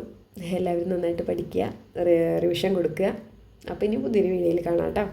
എല്ലാവരും നന്നായിട്ട് പഠിക്കുക, റിവിഷൻ കൊടുക്കുക. അപ്പോൾ ഇനി പുതിയൊരു വീഡിയോയിൽ കാണാം കേട്ടോ.